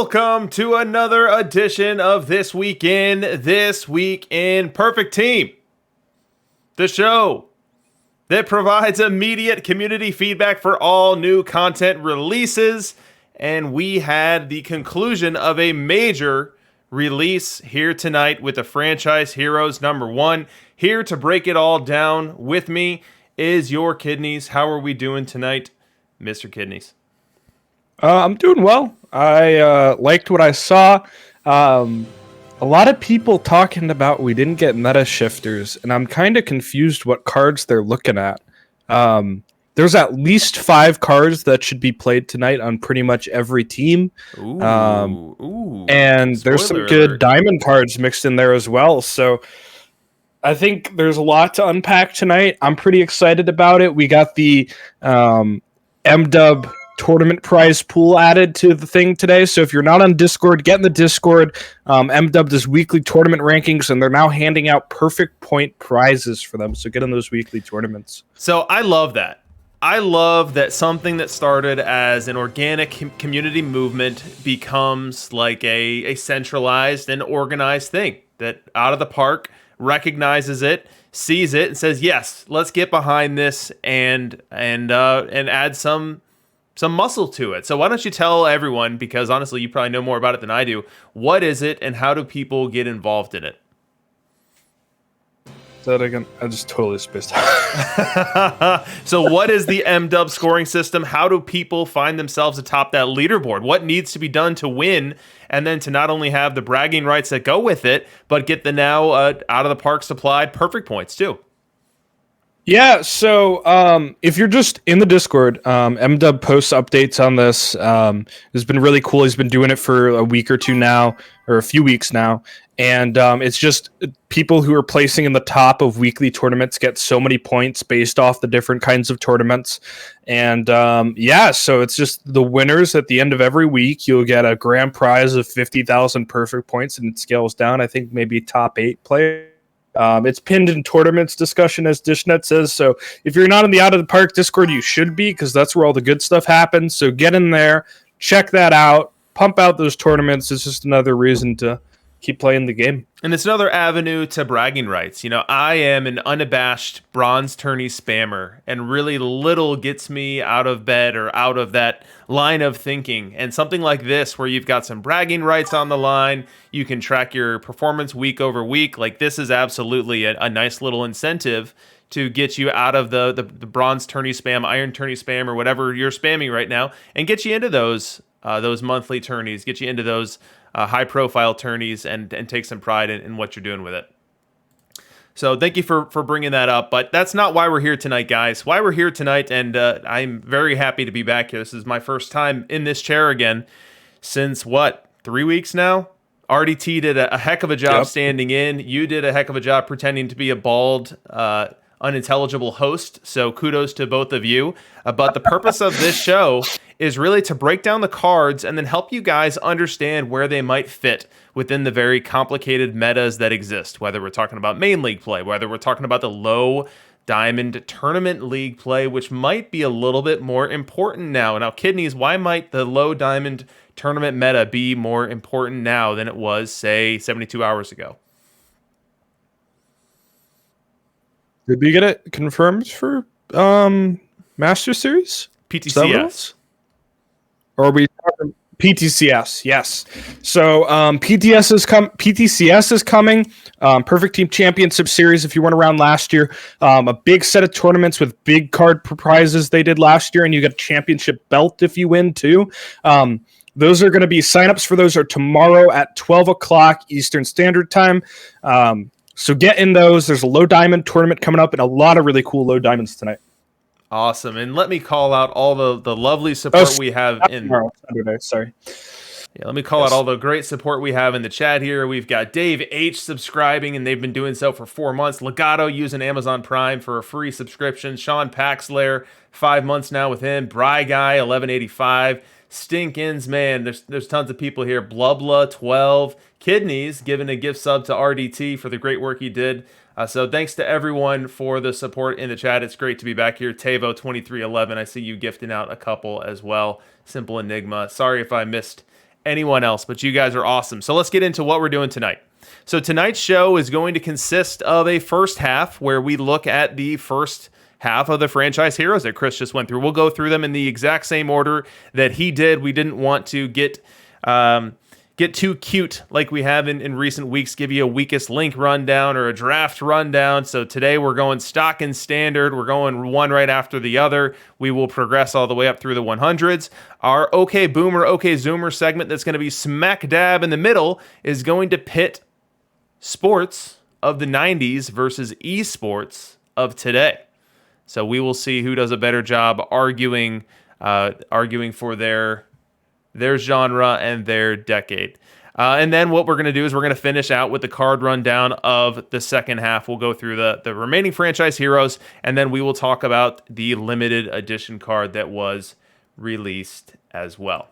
Welcome to another edition of This Week in Perfect Team, the show that provides immediate community feedback for all new content releases. And we had the conclusion of a major release here tonight with the Franchise Heroes #1. Here to break it all down with me is your Kidneys. How are we doing tonight, Mr. Kidneys? I'm doing well. I liked what I saw. A lot of people talking about we didn't get meta shifters, and I'm kind of confused what cards they're looking at. There's at least 5 cards that should be played tonight on pretty much every team. And there's some good diamond cards mixed in there as well. So I think there's a lot to unpack tonight. I'm pretty excited about it. We got the MW tournament prize pool added to the thing today. So if you're not on Discord, get in the Discord. MW does weekly tournament rankings, and they're now handing out perfect point prizes for them. So get in those weekly tournaments. So I love that. I love that something that started as an organic community movement becomes like a centralized and organized thing that Out of the Park recognizes it, sees it, and says, yes, let's get behind this and add some muscle to it. So why don't you tell everyone, because honestly, you probably know more about it than I do, what is it and how do people get involved in it? That again, I just totally spaced out. So what is the MW scoring system? How do people find themselves atop that leaderboard? What needs to be done to win? And then to not only have the bragging rights that go with it, but get the now Out of the Park supplied perfect points too. Yeah, so if you're just in the Discord, MW posts updates on this. It's been really cool. He's been doing it for a week or two now, or a few weeks now. And it's just people who are placing in the top of weekly tournaments get so many points based off the different kinds of tournaments. And so it's just the winners at the end of every week. You'll get a grand prize of 50,000 perfect points, and it scales down, I think, maybe top 8 players. It's pinned in tournaments discussion, as Dishnet says. So if you're not in the Out of the Park Discord, you should be, because that's where all the good stuff happens. So get in there, check that out, pump out those tournaments. It's just another reason to keep playing the game. And it's another avenue to bragging rights. You know, I am an unabashed bronze tourney spammer, and really little gets me out of bed or out of that line of thinking. And something like this, where you've got some bragging rights on the line, you can track your performance week over week. Like, this is absolutely a nice little incentive to get you out of the bronze tourney spam, iron tourney spam, or whatever you're spamming right now, and get you into those monthly tourneys, get you into those high-profile tourneys, and take some pride in what you're doing with it. So thank you for bringing that up, but that's not why we're here tonight, guys. Why we're here tonight, and I'm very happy to be back here. This is my first time in this chair again since, 3 weeks now? RDT did a heck of a job standing in. You did a heck of a job pretending to be a bald, unintelligible host, so kudos to both of you. But the purpose of this show is really to break down the cards and then help you guys understand where they might fit within the very complicated metas that exist, whether we're talking about main league play, whether we're talking about the low diamond tournament league play, which might be a little bit more important now. Now, Kidneys, why might the low diamond tournament meta be more important now than it was, say, 72 hours ago? Did we get it confirmed for Master Series? PTCS. Or are we talking PTCS? Yes. So PTCS is coming. Perfect Team Championship Series, if you went around last year. A big set of tournaments with big card prizes they did last year, and you got a championship belt if you win too. Those are going to be signups for those are tomorrow at 12 o'clock Eastern Standard Time. So get in those. There's a low diamond tournament coming up and a lot of really cool low diamonds tonight. Awesome. And let me call out all the lovely support we have in Saturday. Sorry. Yeah, let me call out all the great support we have in the chat here. We've got Dave H subscribing, and they've been doing so for 4 months. Legato using Amazon Prime for a free subscription. Sean Paxler, 5 months now with him. Bry Guy, 1185. Stinkins, man, there's tons of people here. Blubla, 12. Kidneys, giving a gift sub to RDT for the great work he did. So thanks to everyone for the support in the chat. It's great to be back here. Tavo 2311, I see you gifting out a couple as well. Simple Enigma. Sorry if I missed anyone else, but you guys are awesome. So let's get into what we're doing tonight. So tonight's show is going to consist of a first half where we look at the first half of the franchise heroes that Chris just went through. We'll go through them in the exact same order that he did. We didn't want to get too cute like we have in recent weeks, give you a weakest link rundown or a draft rundown. So today we're going stock and standard. We're going one right after the other. We will progress all the way up through the 100s. Our OK Boomer, OK Zoomer segment that's going to be smack dab in the middle is going to pit sports of the 90s versus esports of today. So we will see who does a better job arguing for their genre and their decade. And then what we're going to do is we're going to finish out with the card rundown of the second half. We'll go through the remaining franchise heroes, and then we will talk about the limited edition card that was released as well.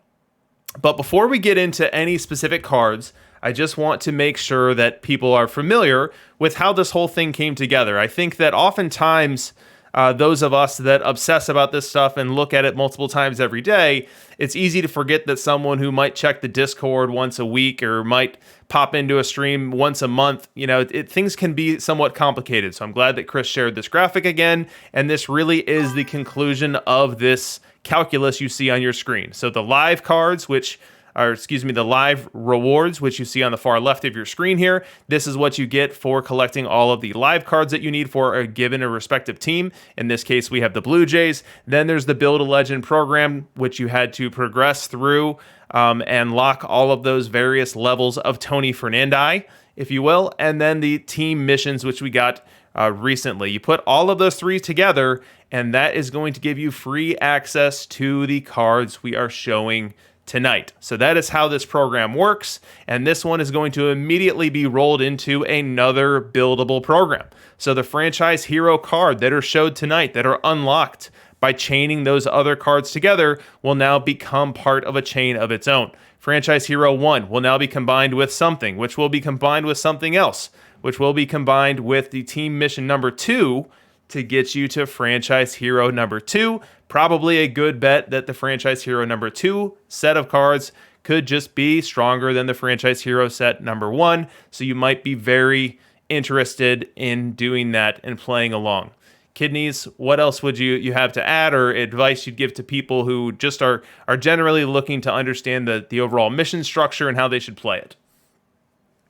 But before we get into any specific cards, I just want to make sure that people are familiar with how this whole thing came together. I think that oftentimes those of us that obsess about this stuff and look at it multiple times every day, it's easy to forget that someone who might check the Discord once a week or might pop into a stream once a month, things can be somewhat complicated. So I'm glad that Chris shared this graphic again, and this really is the conclusion of this calculus you see on your screen. So the live cards, the live rewards, which you see on the far left of your screen here. This is what you get for collecting all of the live cards that you need for a given or respective team. In this case, we have the Blue Jays. Then there's the Build a Legend program, which you had to progress through and lock all of those various levels of Tony Fernandi, if you will. And then the team missions, which we got recently. You put all of those three together, and that is going to give you free access to the cards we are showing tonight. So that is how this program works, and this one is going to immediately be rolled into another buildable program. So the franchise hero card that are showed tonight that are unlocked by chaining those other cards together will now become part of a chain of its own. Franchise hero 1 will now be combined with something, which will be combined with something else, which will be combined with the team mission number 2 to get you to franchise hero number 2. Probably a good bet that the franchise hero number 2 set of cards could just be stronger than the franchise hero set number 1. So you might be very interested in doing that and playing along. Kidneys, what else would you have to add or advice you'd give to people who just are generally looking to understand the overall mission structure and how they should play it?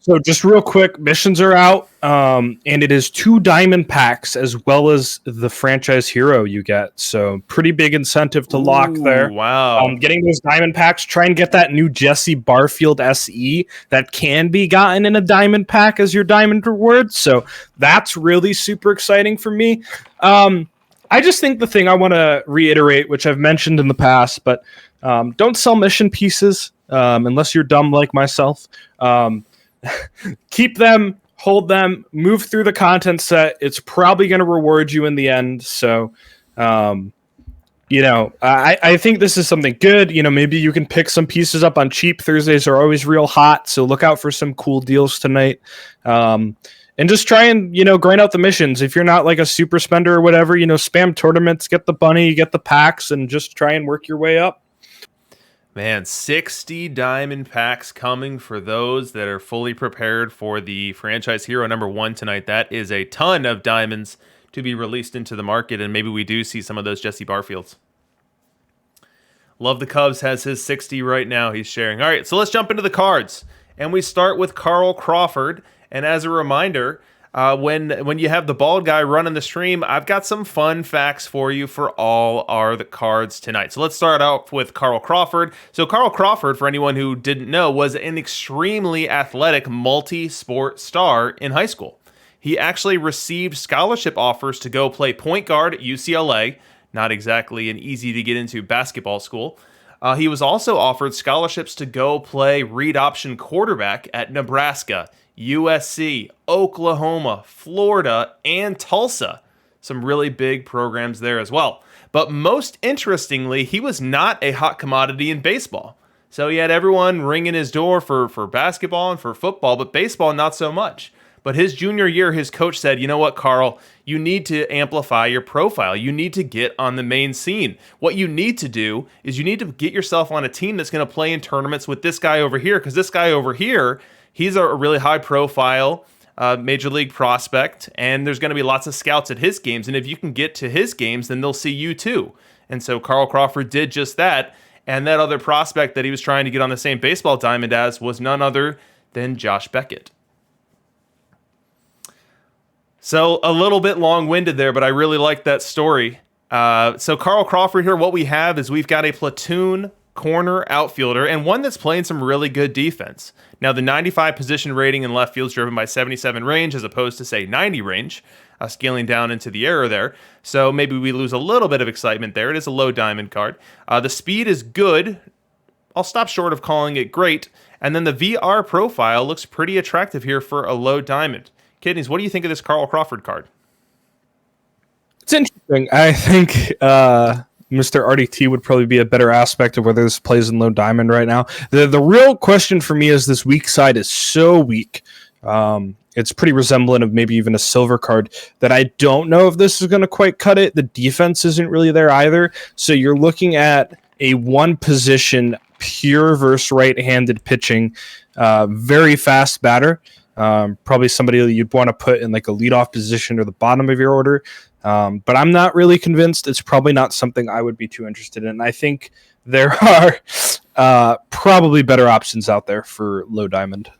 So just real quick, missions are out, and it is 2 diamond packs as well as the franchise hero you get. So pretty big incentive to lock there. Wow. Getting those diamond packs, try and get that new Jesse Barfield SE that can be gotten in a diamond pack as your diamond reward. So that's really super exciting for me. I just think the thing I want to reiterate, which I've mentioned in the past, but don't sell mission pieces unless you're dumb like myself. Keep them, hold them, move through the content set. It's probably going to reward you in the end. So, I think this is something good. Maybe you can pick some pieces up on cheap. Thursdays are always real hot, so look out for some cool deals tonight. And just try and, grind out the missions. If you're not like a super spender or whatever, spam tournaments, get the bunny, get the packs, and just try and work your way up. Man, 60 diamond packs coming for those that are fully prepared for the franchise hero number 1 tonight. That is a ton of diamonds to be released into the market, and maybe we do see some of those Jesse Barfields. Love the Cubs has his 60 right now. He's sharing. All right, so let's jump into the cards. And we start with Carl Crawford. And as a reminder, when you have the bald guy running the stream, I've got some fun facts for you for all the cards tonight. So let's start out with Carl Crawford. So Carl Crawford, for anyone who didn't know, was an extremely athletic multi-sport star in high school. He actually received scholarship offers to go play point guard at UCLA, not exactly an easy to get into basketball school. He was also offered scholarships to go play read option quarterback at Nebraska, USC, Oklahoma, Florida, and Tulsa. Some really big programs there as well. But most interestingly, he was not a hot commodity in baseball. So he had everyone ringing his door for basketball and for football, but baseball not so much. But his junior year, his coach said, you know what, Carl, you need to amplify your profile. You need to get on the main scene. What you need to do is you need to get yourself on a team that's going to play in tournaments with this guy over here, because this guy over here, he's a really high profile major league prospect, and there's going to be lots of scouts at his games. And if you can get to his games, then they'll see you too. And so Carl Crawford did just that. And that other prospect that he was trying to get on the same baseball diamond as was none other than Josh Beckett. So a little bit long-winded there, but I really like that story. So Carl Crawford here, what we have is we've got a platoon corner outfielder and one that's playing some really good defense. Now, the 95 position rating in left field is driven by 77 range as opposed to, say, 90 range, scaling down into the error there. So maybe we lose a little bit of excitement there. It is a low diamond card. The speed is good. I'll stop short of calling it great. And then the VR profile looks pretty attractive here for a low diamond. Kidneys, what do you think of this Carl Crawford card? It's interesting. I think Mr. RDT would probably be a better aspect of whether this plays in low diamond right now. The real question for me is this weak side is so weak. It's pretty resemblant of maybe even a silver card that I don't know if this is going to quite cut it. The defense isn't really there either. So you're looking at a one position pure versus right-handed pitching, very fast batter. Probably somebody that you'd want to put in like a leadoff position or the bottom of your order. But I'm not really convinced. It's probably not something I would be too interested in. I think there are probably better options out there for low diamond.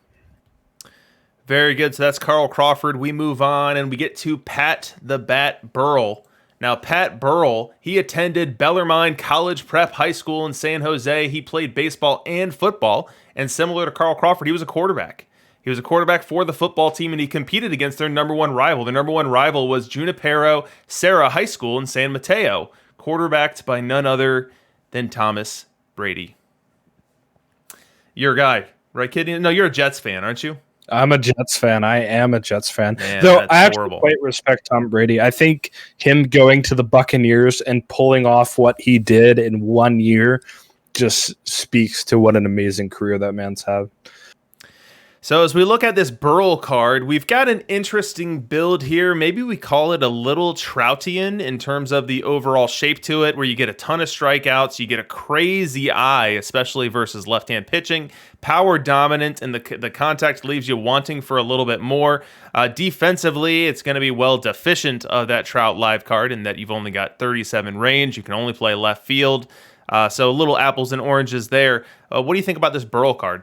Very good. So that's Carl Crawford. We move on and we get to Pat the Bat Burrell. Now, Pat Burrell, he attended Bellarmine College Prep High School in San Jose. He played baseball and football. And similar to Carl Crawford, he was a quarterback. He was a quarterback for the football team, and he competed against their number one rival. Their number one rival was Junipero Serra High School in San Mateo, quarterbacked by none other than Thomas Brady. You're a guy, right, kid? No, you're a Jets fan, aren't you? I'm a Jets fan. I am a Jets fan. Man, though I actually quite respect Tom Brady. I think him going to the Buccaneers and pulling off what he did in 1 year just speaks to what an amazing career that man's had. So as we look at this Burrell card, we've got an interesting build here. Maybe we call it a little Troutian in terms of the overall shape to it, where you get a ton of strikeouts, you get a crazy eye, especially versus left-hand pitching, power dominant, and the contact leaves you wanting for a little bit more. Defensively, it's going to be well deficient of that Trout live card in that you've only got 37 range. You can only play left field. So little apples and oranges there. What do you think about this Burrell card?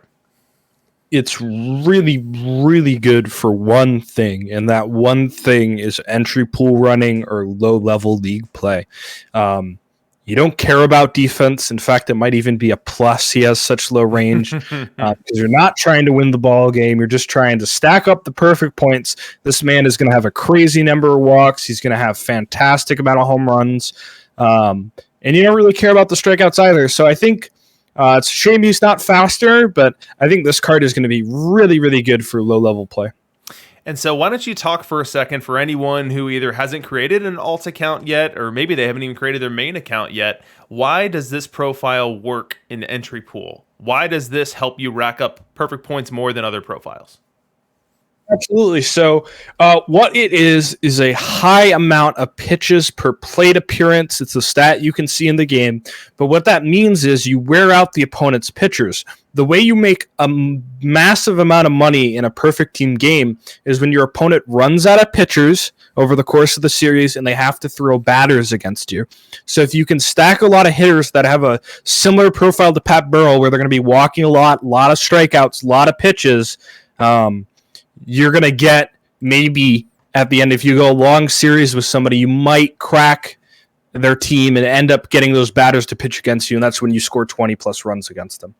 It's really, really good for one thing, and that one thing is entry pool running or low-level league play. You don't care about defense. In fact, it might even be a plus. He has such low range because you're not trying to win the ball game. You're just trying to stack up the perfect points. This man is going to have a crazy number of walks. He's going to have fantastic amount of home runs, and you don't really care about the strikeouts either. So I think it's a shame he's not faster, but I think this card is going to be really, really good for low-level play. And so why don't you talk for a second for anyone who either hasn't created an alt account yet, or maybe they haven't even created their main account yet. Why does this profile work in the entry pool? Why does this help you rack up perfect points more than other profiles? Absolutely. So what it is a high amount of pitches per plate appearance. It's a stat you can see in the game. But what that means is you wear out the opponent's pitchers. The way you make a massive amount of money in a perfect team game is when your opponent runs out of pitchers over the course of the series and they have to throw batters against you. So if you can stack a lot of hitters that have a similar profile to Pat Burrell, where they're going to be walking a lot of strikeouts, a lot of pitches, you're going to get maybe at the end, if you go a long series with somebody, you might crack their team and end up getting those batters to pitch against you, and that's when you score 20-plus runs against them.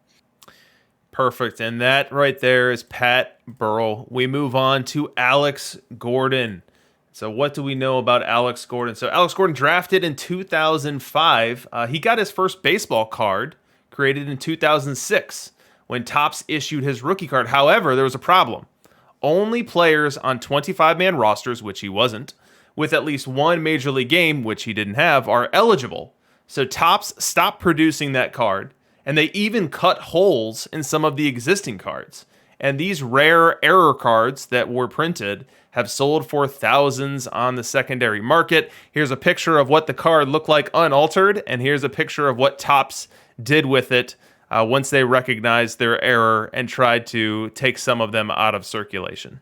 Perfect. And that right there is Pat Burrell. We move on to Alex Gordon. So what do we know about Alex Gordon? So Alex Gordon drafted in 2005. He got his first baseball card created in 2006 when Topps issued his rookie card. However, there was a problem. Only players on 25-man rosters, which he wasn't, with at least one major league game, which he didn't have, are eligible. So Topps stopped producing that card, and they even cut holes in some of the existing cards. And these rare error cards that were printed have sold for thousands on the secondary market. Here's a picture of what the card looked like unaltered, and here's a picture of what Topps did with it once they recognized their error and tried to take some of them out of circulation.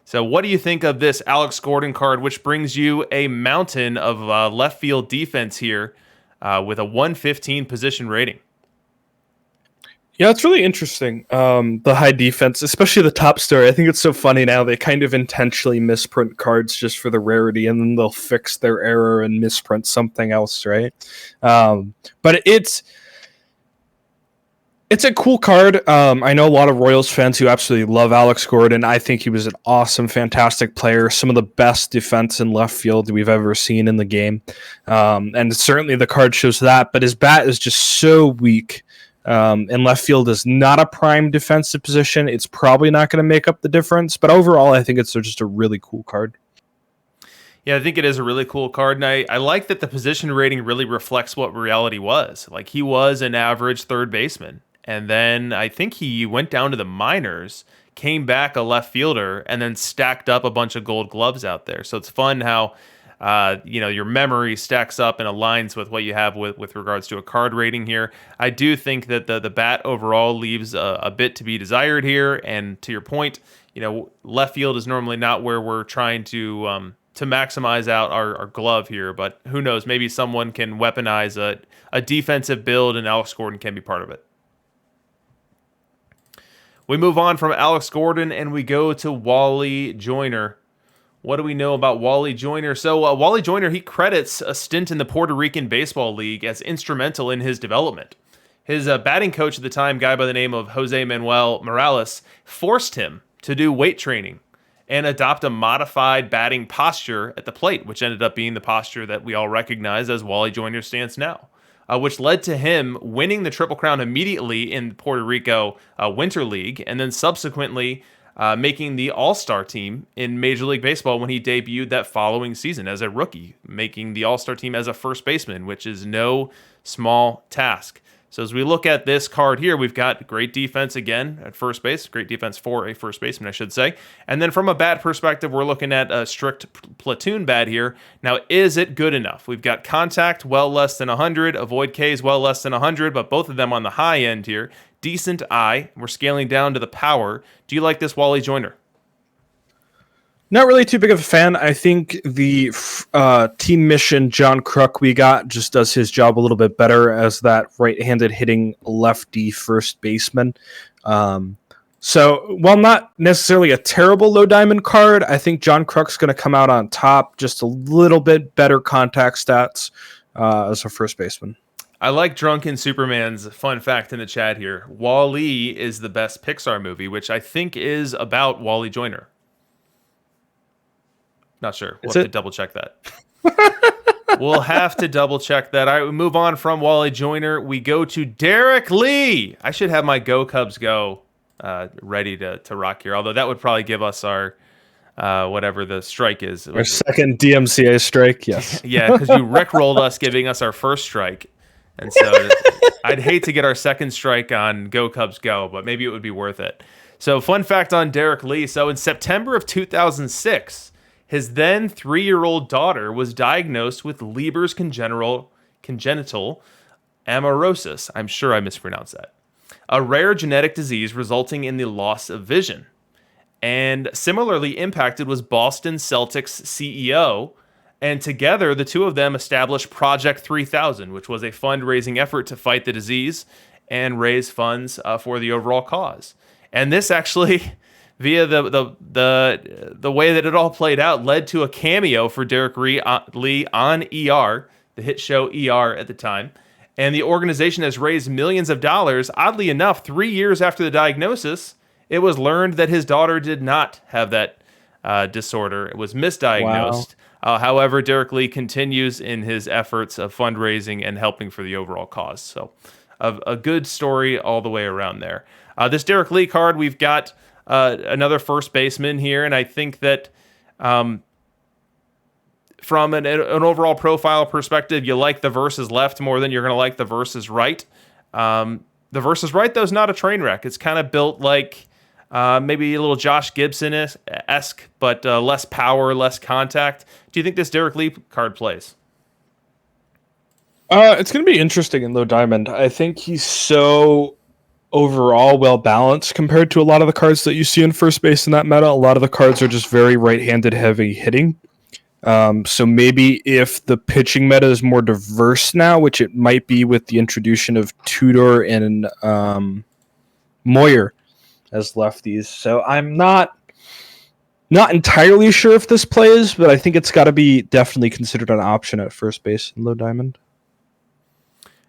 So what do you think of this Alex Gordon card, which brings you a mountain of left field defense here with a 115 position rating? Yeah, it's really interesting. The high defense, especially the top story. I think it's so funny now. They kind of intentionally misprint cards just for the rarity, and then they'll fix their error and misprint something else, right? But it's a cool card. I know a lot of Royals fans who absolutely love Alex Gordon. I think he was an awesome, fantastic player. Some of the best defense in left field we've ever seen in the game. And certainly the card shows that. But his bat is just so weak. And left field is not a prime defensive position. It's probably not going to make up the difference. But overall, I think it's just a really cool card. Yeah, I think it is a really cool card, and I like that the position rating really reflects what reality was. Like, he was an average third baseman, and then I think he went down to the minors, came back a left fielder, and then stacked up a bunch of gold gloves out there. So it's fun how your memory stacks up and aligns with what you have with regards to a card rating here. I do think that the bat overall leaves a bit to be desired here, and to your point, left field is normally not where we're trying to maximize out our glove here, but who knows? Maybe someone can weaponize a defensive build, and Alex Gordon can be part of it. We move on from Alex Gordon, and we go to Wally Joyner. What do we know about Wally Joyner? So Wally Joyner, he credits a stint in the Puerto Rican Baseball League as instrumental in his development. His batting coach at the time, guy by the name of Jose Manuel Morales, forced him to do weight training and adopt a modified batting posture at the plate, which ended up being the posture that we all recognize as Wally Joyner's stance now, which led to him winning the Triple Crown immediately in the Puerto Rico Winter League, and then subsequently making the All-Star team in Major League Baseball when he debuted that following season as a rookie, making the All-Star team as a first baseman, which is no small task. So as we look at this card here, we've got great defense again at first base, great defense for a first baseman, I should say. And then from a bat perspective, we're looking at a strict platoon bat here. Now, is it good enough? We've got contact well less than 100, avoid Ks well less than 100, but both of them on the high end here. Decent eye. We're scaling down to the power. Do you like this Wally Joyner? Not really too big of a fan. I think the team mission John Kruk we got just does his job a little bit better as that right-handed hitting lefty first baseman. So while not necessarily a terrible low diamond card, I think John Kruk's going to come out on top. Just a little bit better contact stats as a first baseman. I like Drunken Superman's fun fact in the chat here. Wall-E is the best Pixar movie, which I think is about Wally Joyner. Not sure. We'll have to double check that. We'll have to double check that. All right, we move on from Wally Joyner. We go to Derek Lee. I should have my Go Cubs Go ready to rock here, although that would probably give us our whatever the strike is. Our second DMCA strike, yes. Yeah, because you rickrolled us giving us our first strike. And so I'd hate to get our second strike on Go Cubs Go, but maybe it would be worth it. So fun fact on Derek Lee. So in September of 2006, his then 3-year-old daughter was diagnosed with Leber's congenital amaurosis. I'm sure I mispronounced that. A rare genetic disease resulting in the loss of vision. And similarly impacted was Boston Celtics CEO. And together, the two of them established Project 3000, which was a fundraising effort to fight the disease and raise funds for the overall cause. And this actually, via the way that it all played out, led to a cameo for Derek Lee on ER, the hit show ER at the time. And the organization has raised millions of dollars. Oddly enough, 3 years after the diagnosis, it was learned that his daughter did not have that disorder. It was misdiagnosed. Wow. However, Derek Lee continues in his efforts of fundraising and helping for the overall cause. So a good story all the way around there. This Derek Lee card, we've got another first baseman here, and I think that from an overall profile perspective, you like the versus left more than you're going to like the versus right. The versus right, though, is not a train wreck. It's kind of built like Maybe a little Josh Gibson-esque, but less power, less contact. Do you think this Derek Lee card plays? It's going to be interesting in low diamond. I think he's so overall well balanced compared to a lot of the cards that you see in first base in that meta. A lot of the cards are just very right-handed heavy hitting. So maybe if the pitching meta is more diverse now, which it might be with the introduction of Tudor and Moyer as lefties. So I'm not entirely sure if this plays, but I think it's got to be definitely considered an option at first base in low diamond.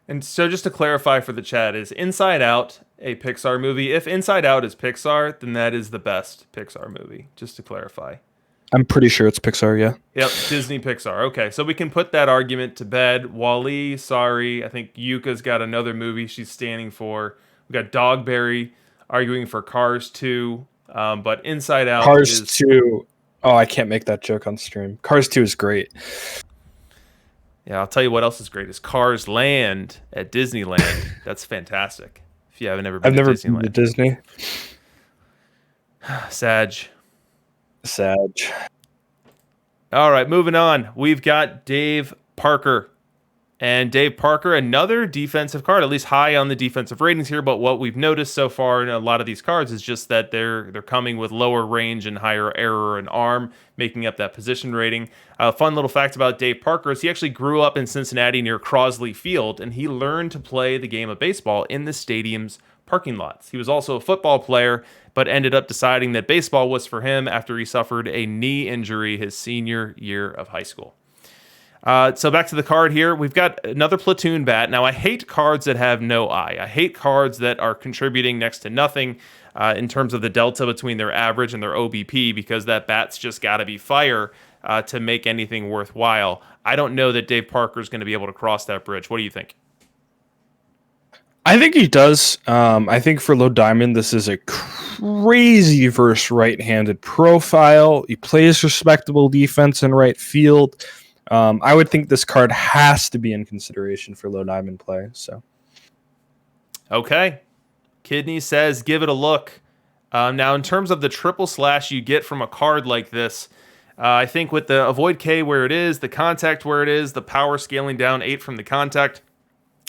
And so just to clarify for the chat, is Inside Out a Pixar movie? If Inside Out is Pixar, then that is the best Pixar movie, just to clarify. I'm pretty sure it's Pixar, yeah. Yep, Disney Pixar. Okay, so we can put that argument to bed. Wally, sorry. I think Yuka's got another movie she's standing for. We got Dogberry arguing for Cars 2, but Inside Out Cars 2. Oh, I can't make that joke on stream. Cars 2 is great. Yeah, I'll tell you what else is great is Cars Land at Disneyland. That's fantastic. If you haven't ever been to Disneyland. Been to Disney. Sag. All right, moving on. We've got Dave Parker. And Dave Parker, another defensive card, at least high on the defensive ratings here. But what we've noticed so far in a lot of these cards is just that they're coming with lower range and higher error and arm, making up that position rating. A fun little fact about Dave Parker is he actually grew up in Cincinnati near Crosley Field, and he learned to play the game of baseball in the stadium's parking lots. He was also a football player, but ended up deciding that baseball was for him after he suffered a knee injury his senior year of high school. So back to the card here. We've got another platoon bat. Now, I hate cards that have no eye. I hate cards that are contributing next to nothing in terms of the delta between their average and their OBP, because that bat's just got to be fire to make anything worthwhile. I don't know that Dave Parker's going to be able to cross that bridge. What do you think? I think he does. I think for low diamond, this is a crazy verse right-handed profile. He plays respectable defense in right field. I would think this card has to be in consideration for low diamond play. So, okay, Kidney says give it a look. Now, in terms of the triple slash you get from a card like this, I think with the avoid K where it is, the contact where it is, the power scaling down 8 from the contact,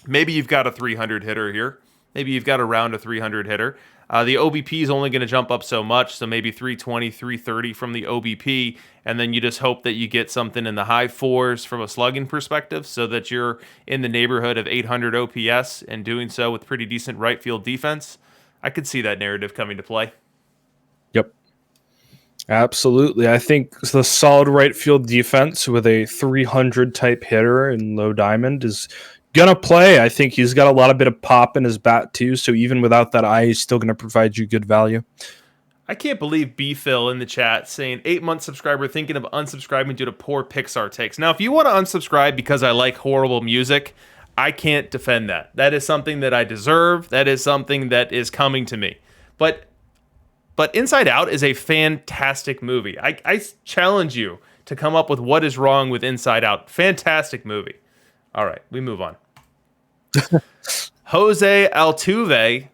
maybe you've got a 300 hitter here. Maybe you've got around a 300 hitter. The OBP is only going to jump up so much, so maybe 320, 330 from the OBP, and then you just hope that you get something in the high fours from a slugging perspective so that you're in the neighborhood of 800 OPS and doing so with pretty decent right field defense. I could see that narrative coming to play. Yep. Absolutely. I think the solid right field defense with a 300 type hitter in low diamond is gonna play. I think he's got a lot of bit of pop in his bat too, so even without that eye, he's still gonna provide you good value. I can't believe B-Phil in the chat saying 8-month subscriber thinking of unsubscribing due to poor Pixar takes. Now, if you want to unsubscribe because I like horrible music, I can't defend that. That is something that I deserve. That is something that is coming to me. But Inside Out is a fantastic movie. I challenge you to come up with what is wrong with Inside Out. Fantastic movie. All right, we move on. Jose Altuve.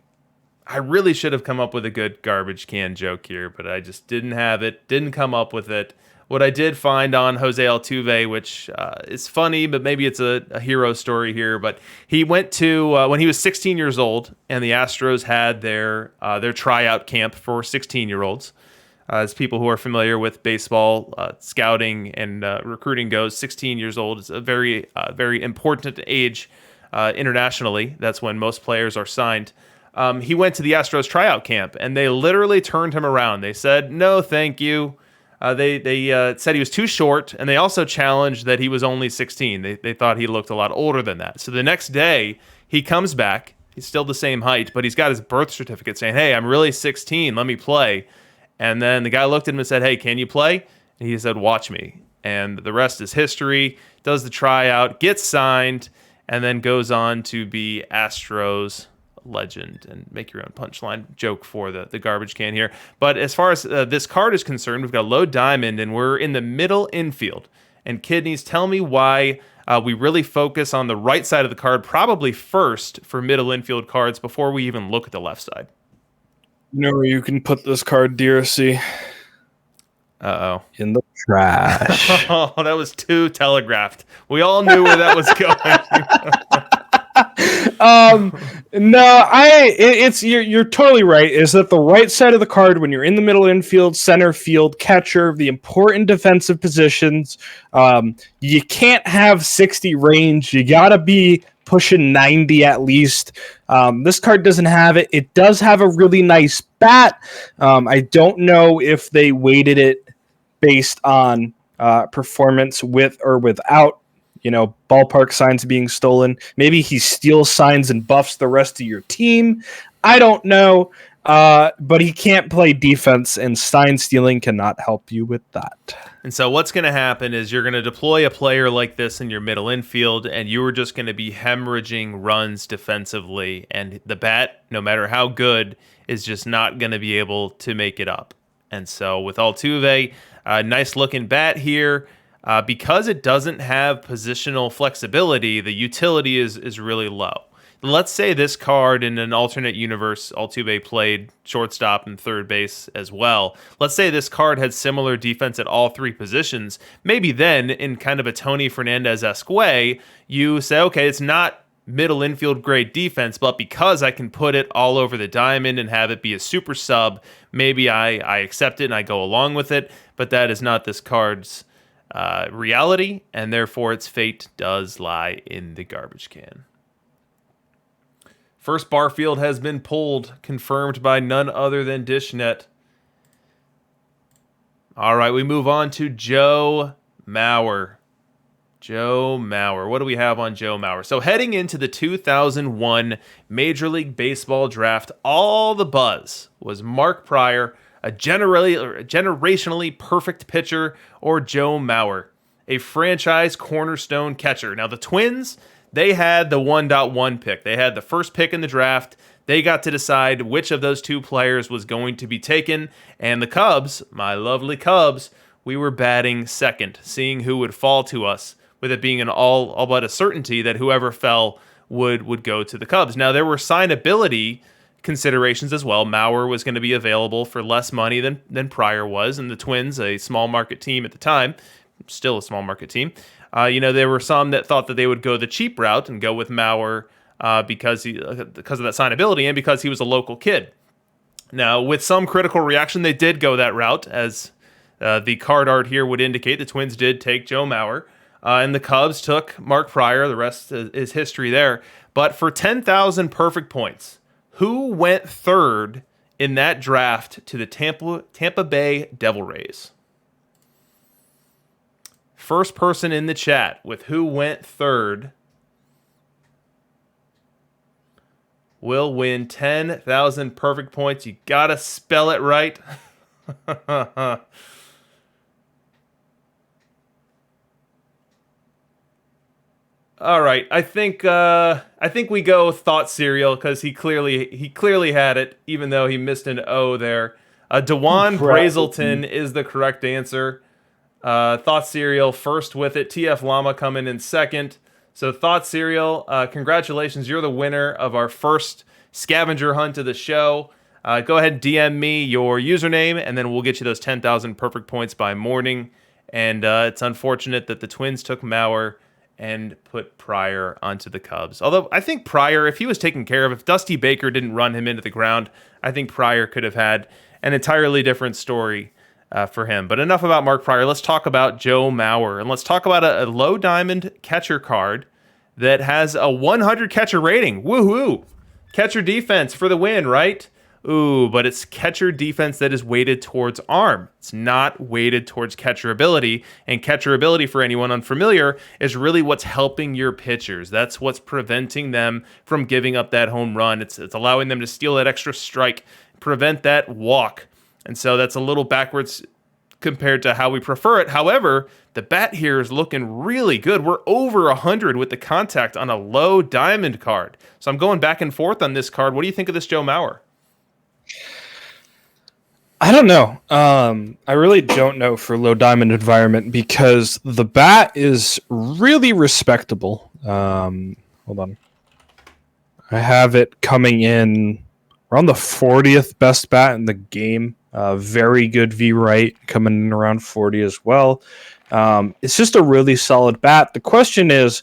I really should have come up with a good garbage can joke here, but I just didn't have it. Didn't come up with it. What I did find on Jose Altuve, which is funny, but maybe it's a hero story here. But he went to when he was 16 years old, and the Astros had their tryout camp for 16-year-olds. As people who are familiar with baseball scouting and recruiting goes, 16 years old is a very important age internationally. That's when most players are signed. He went to the Astros tryout camp, and they literally turned him around. They said, "No, thank you." They said he was too short, and they also challenged that he was only 16. They thought he looked a lot older than that. So the next day, he comes back. He's still the same height, but he's got his birth certificate saying, "Hey, I'm really 16. Let me play." And then the guy looked at him and said, "Hey, can you play?" And he said, "Watch me." And the rest is history. Does the tryout, gets signed, and then goes on to be Astros legend. And make your own punchline joke for the garbage can here. But as far as this card is concerned, we've got low diamond, and we're in the middle infield. And Kidneys, tell me why we really focus on the right side of the card, probably first for middle infield cards before we even look at the left side. You know where you can put this card, DRC? Uh-oh. In the trash. Oh, that was too telegraphed. We all knew where that was going. No, it's you're totally right. Is that the right side of the card when you're in the middle infield, center field, catcher, the important defensive positions? You can't have 60 range. You gotta be pushing 90 at least. This card doesn't have it. It does have a really nice bat. I don't know if they weighted it based on performance with or without, ballpark signs being stolen. Maybe he steals signs and buffs the rest of your team. I don't know. But he can't play defense, and sign stealing cannot help you with that. And so what's going to happen is you're going to deploy a player like this in your middle infield, and you are just going to be hemorrhaging runs defensively. And the bat, no matter how good, is just not going to be able to make it up. And so with Altuve, nice looking bat here. Because it doesn't have positional flexibility, the utility is really low. Let's say this card in an alternate universe, Altuve played shortstop and third base as well. Let's say this card had similar defense at all three positions. Maybe then, in kind of a Tony Fernandez-esque way, you say, okay, it's not middle infield grade defense, but because I can put it all over the diamond and have it be a super sub, maybe I accept it and I go along with it. But that is not this card's reality, and therefore its fate does lie in the garbage can. First Barfield has been pulled, confirmed by none other than Dishnet. All right, we move on to Joe Mauer. Joe Mauer. What do we have on Joe Mauer? So heading into the 2001 Major League Baseball draft, all the buzz was Mark Prior, a generationally perfect pitcher, or Joe Mauer, a franchise cornerstone catcher. Now the Twins, they had the 1.1 pick. They had the first pick in the draft. They got to decide which of those two players was going to be taken. And the Cubs, my lovely Cubs, we were batting second, seeing who would fall to us, with it being an all but a certainty that whoever fell would go to the Cubs. Now, there were signability considerations as well. Mauer was going to be available for less money than Pryor was, and the Twins, a small market team at the time, still a small market team, there were some that thought that they would go the cheap route and go with Mauer because of that signability and because he was a local kid. Now, with some critical reaction, they did go that route, as the card art here would indicate. The Twins did take Joe Mauer, and the Cubs took Mark Prior. The rest is history there. But for 10,000 perfect points, who went third in that draft to the Tampa Bay Devil Rays? First person in the chat with who went third will win 10,000 perfect points. You gotta spell it right. All right, I think we go Thought Cereal because he clearly had it, even though he missed an O there. DeJuan Brazelton is the correct answer. Thought Cereal first with it. TF Llama coming in second. So Thought Cereal, congratulations, you're the winner of our first scavenger hunt of the show. Go ahead and DM me your username, and then we'll get you those 10,000 perfect points by morning. And it's unfortunate that the Twins took Mauer and put Pryor onto the Cubs. Although I think Pryor, if he was taken care of, if Dusty Baker didn't run him into the ground, I think Pryor could have had an entirely different story for him. But enough about Mark Pryor. Let's talk about Joe Mauer, and let's talk about a low diamond catcher card that has a 100 catcher rating. Woohoo! Catcher defense for the win, right? Ooh, but it's catcher defense that is weighted towards arm. It's not weighted towards catcher ability. And catcher ability, for anyone unfamiliar, is really what's helping your pitchers. That's what's preventing them from giving up that home run. It's allowing them to steal that extra strike, prevent that walk. And so that's a little backwards compared to how we prefer it. However, the bat here is looking really good. We're over 100 with the contact on a low diamond card. So I'm going back and forth on this card. What do you think of this Joe Mauer? I don't know. I really don't know for low diamond environment because the bat is really respectable. Hold on. I have it coming in around the 40th best bat in the game. Very good V right, coming in around 40 as well. It's just a really solid bat. The question is,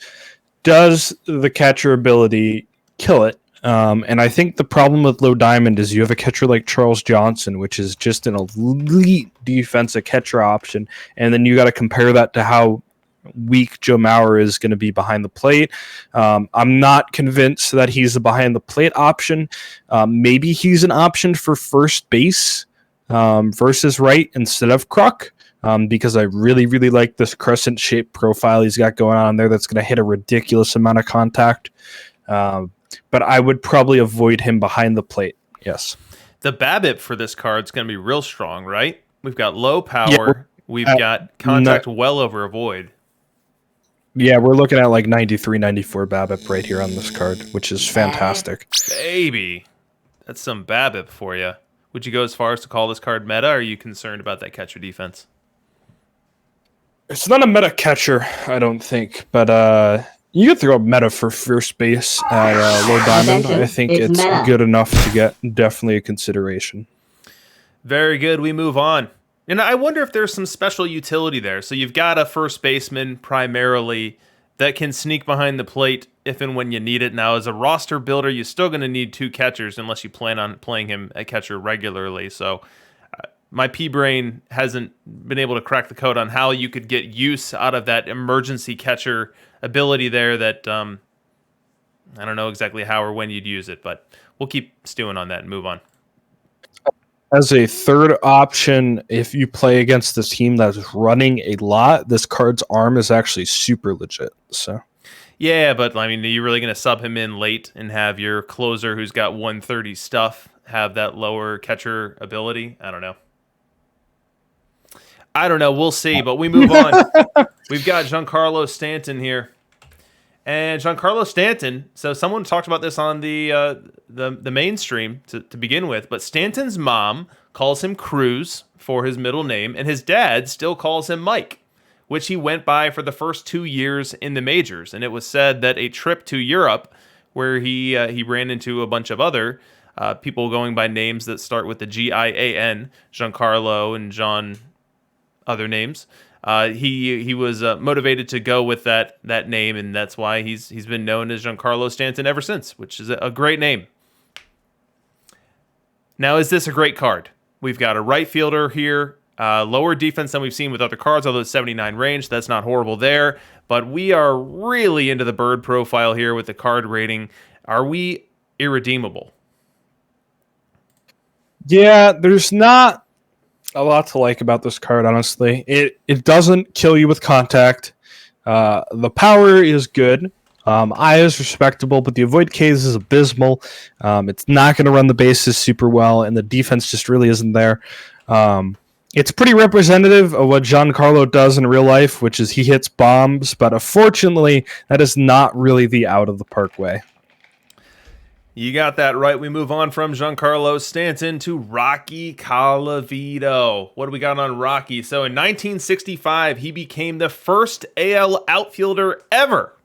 does the catcher ability kill it? And I think the problem with Low Diamond is you have a catcher like Charles Johnson, which is just an elite defensive catcher option, and then you got to compare that to how weak Joe Mauer is going to be behind the plate. I'm not convinced that he's a behind the plate option. Maybe he's an option for first base versus right instead of Kruk. Because I really, really like this crescent-shaped profile he's got going on there that's going to hit a ridiculous amount of contact. But I would probably avoid him behind the plate. Yes. The BABIP for this card is going to be real strong, right? We've got low power. We've got contact well over avoid. Yeah, we're looking at like 93, 94 BABIP right here on this card, which is fantastic. Baby. That's some BABIP for you. Would you go as far as to call this card meta, or are you concerned about that catcher defense? It's not a meta catcher, I don't think, but you could throw a meta for first base at Low Diamond. I think it's good enough to get definitely a consideration. Very good. We move on. And I wonder if there's some special utility there. So you've got a first baseman primarily that can sneak behind the plate if and when you need it. Now, as a roster builder, you're still going to need 2 catchers unless you plan on playing him at catcher regularly. So my P-brain hasn't been able to crack the code on how you could get use out of that emergency catcher ability there that I don't know exactly how or when you'd use it, but we'll keep stewing on that and move on. As a third option, if you play against this team that's running a lot, this card's arm is actually super legit. So, yeah, but I mean, are you really going to sub him in late and have your closer who's got 130 stuff have that lower catcher ability? I don't know. We'll see, but we move on. We've got Giancarlo Stanton here. And Giancarlo Stanton, so someone talked about this on the mainstream to begin with, but Stanton's mom calls him Cruz for his middle name, and his dad still calls him Mike, which he went by for the first 2 years in the majors. And it was said that a trip to Europe, where he ran into a bunch of other people going by names that start with the Gian, Giancarlo and John, other names. He was motivated to go with that name, and that's why he's been known as Giancarlo Stanton ever since, which is a great name. Now, is this a great card? We've got a right fielder here, lower defense than we've seen with other cards, although it's 79 range. That's not horrible there, but we are really into the bird profile here with the card rating. Are we irredeemable? Yeah, there's not a lot to like about this card, honestly. It doesn't kill you with contact. The power is good. Eye is respectable, but the avoid Ks is abysmal. It's not going to run the bases super well, and the defense just really isn't there. It's pretty representative of what Giancarlo does in real life, which is he hits bombs, but unfortunately, that is not really the out of the park way. You got that right. We move on from Giancarlo Stanton to Rocky Colavito. What do we got on Rocky? So in 1965, he became the first AL outfielder ever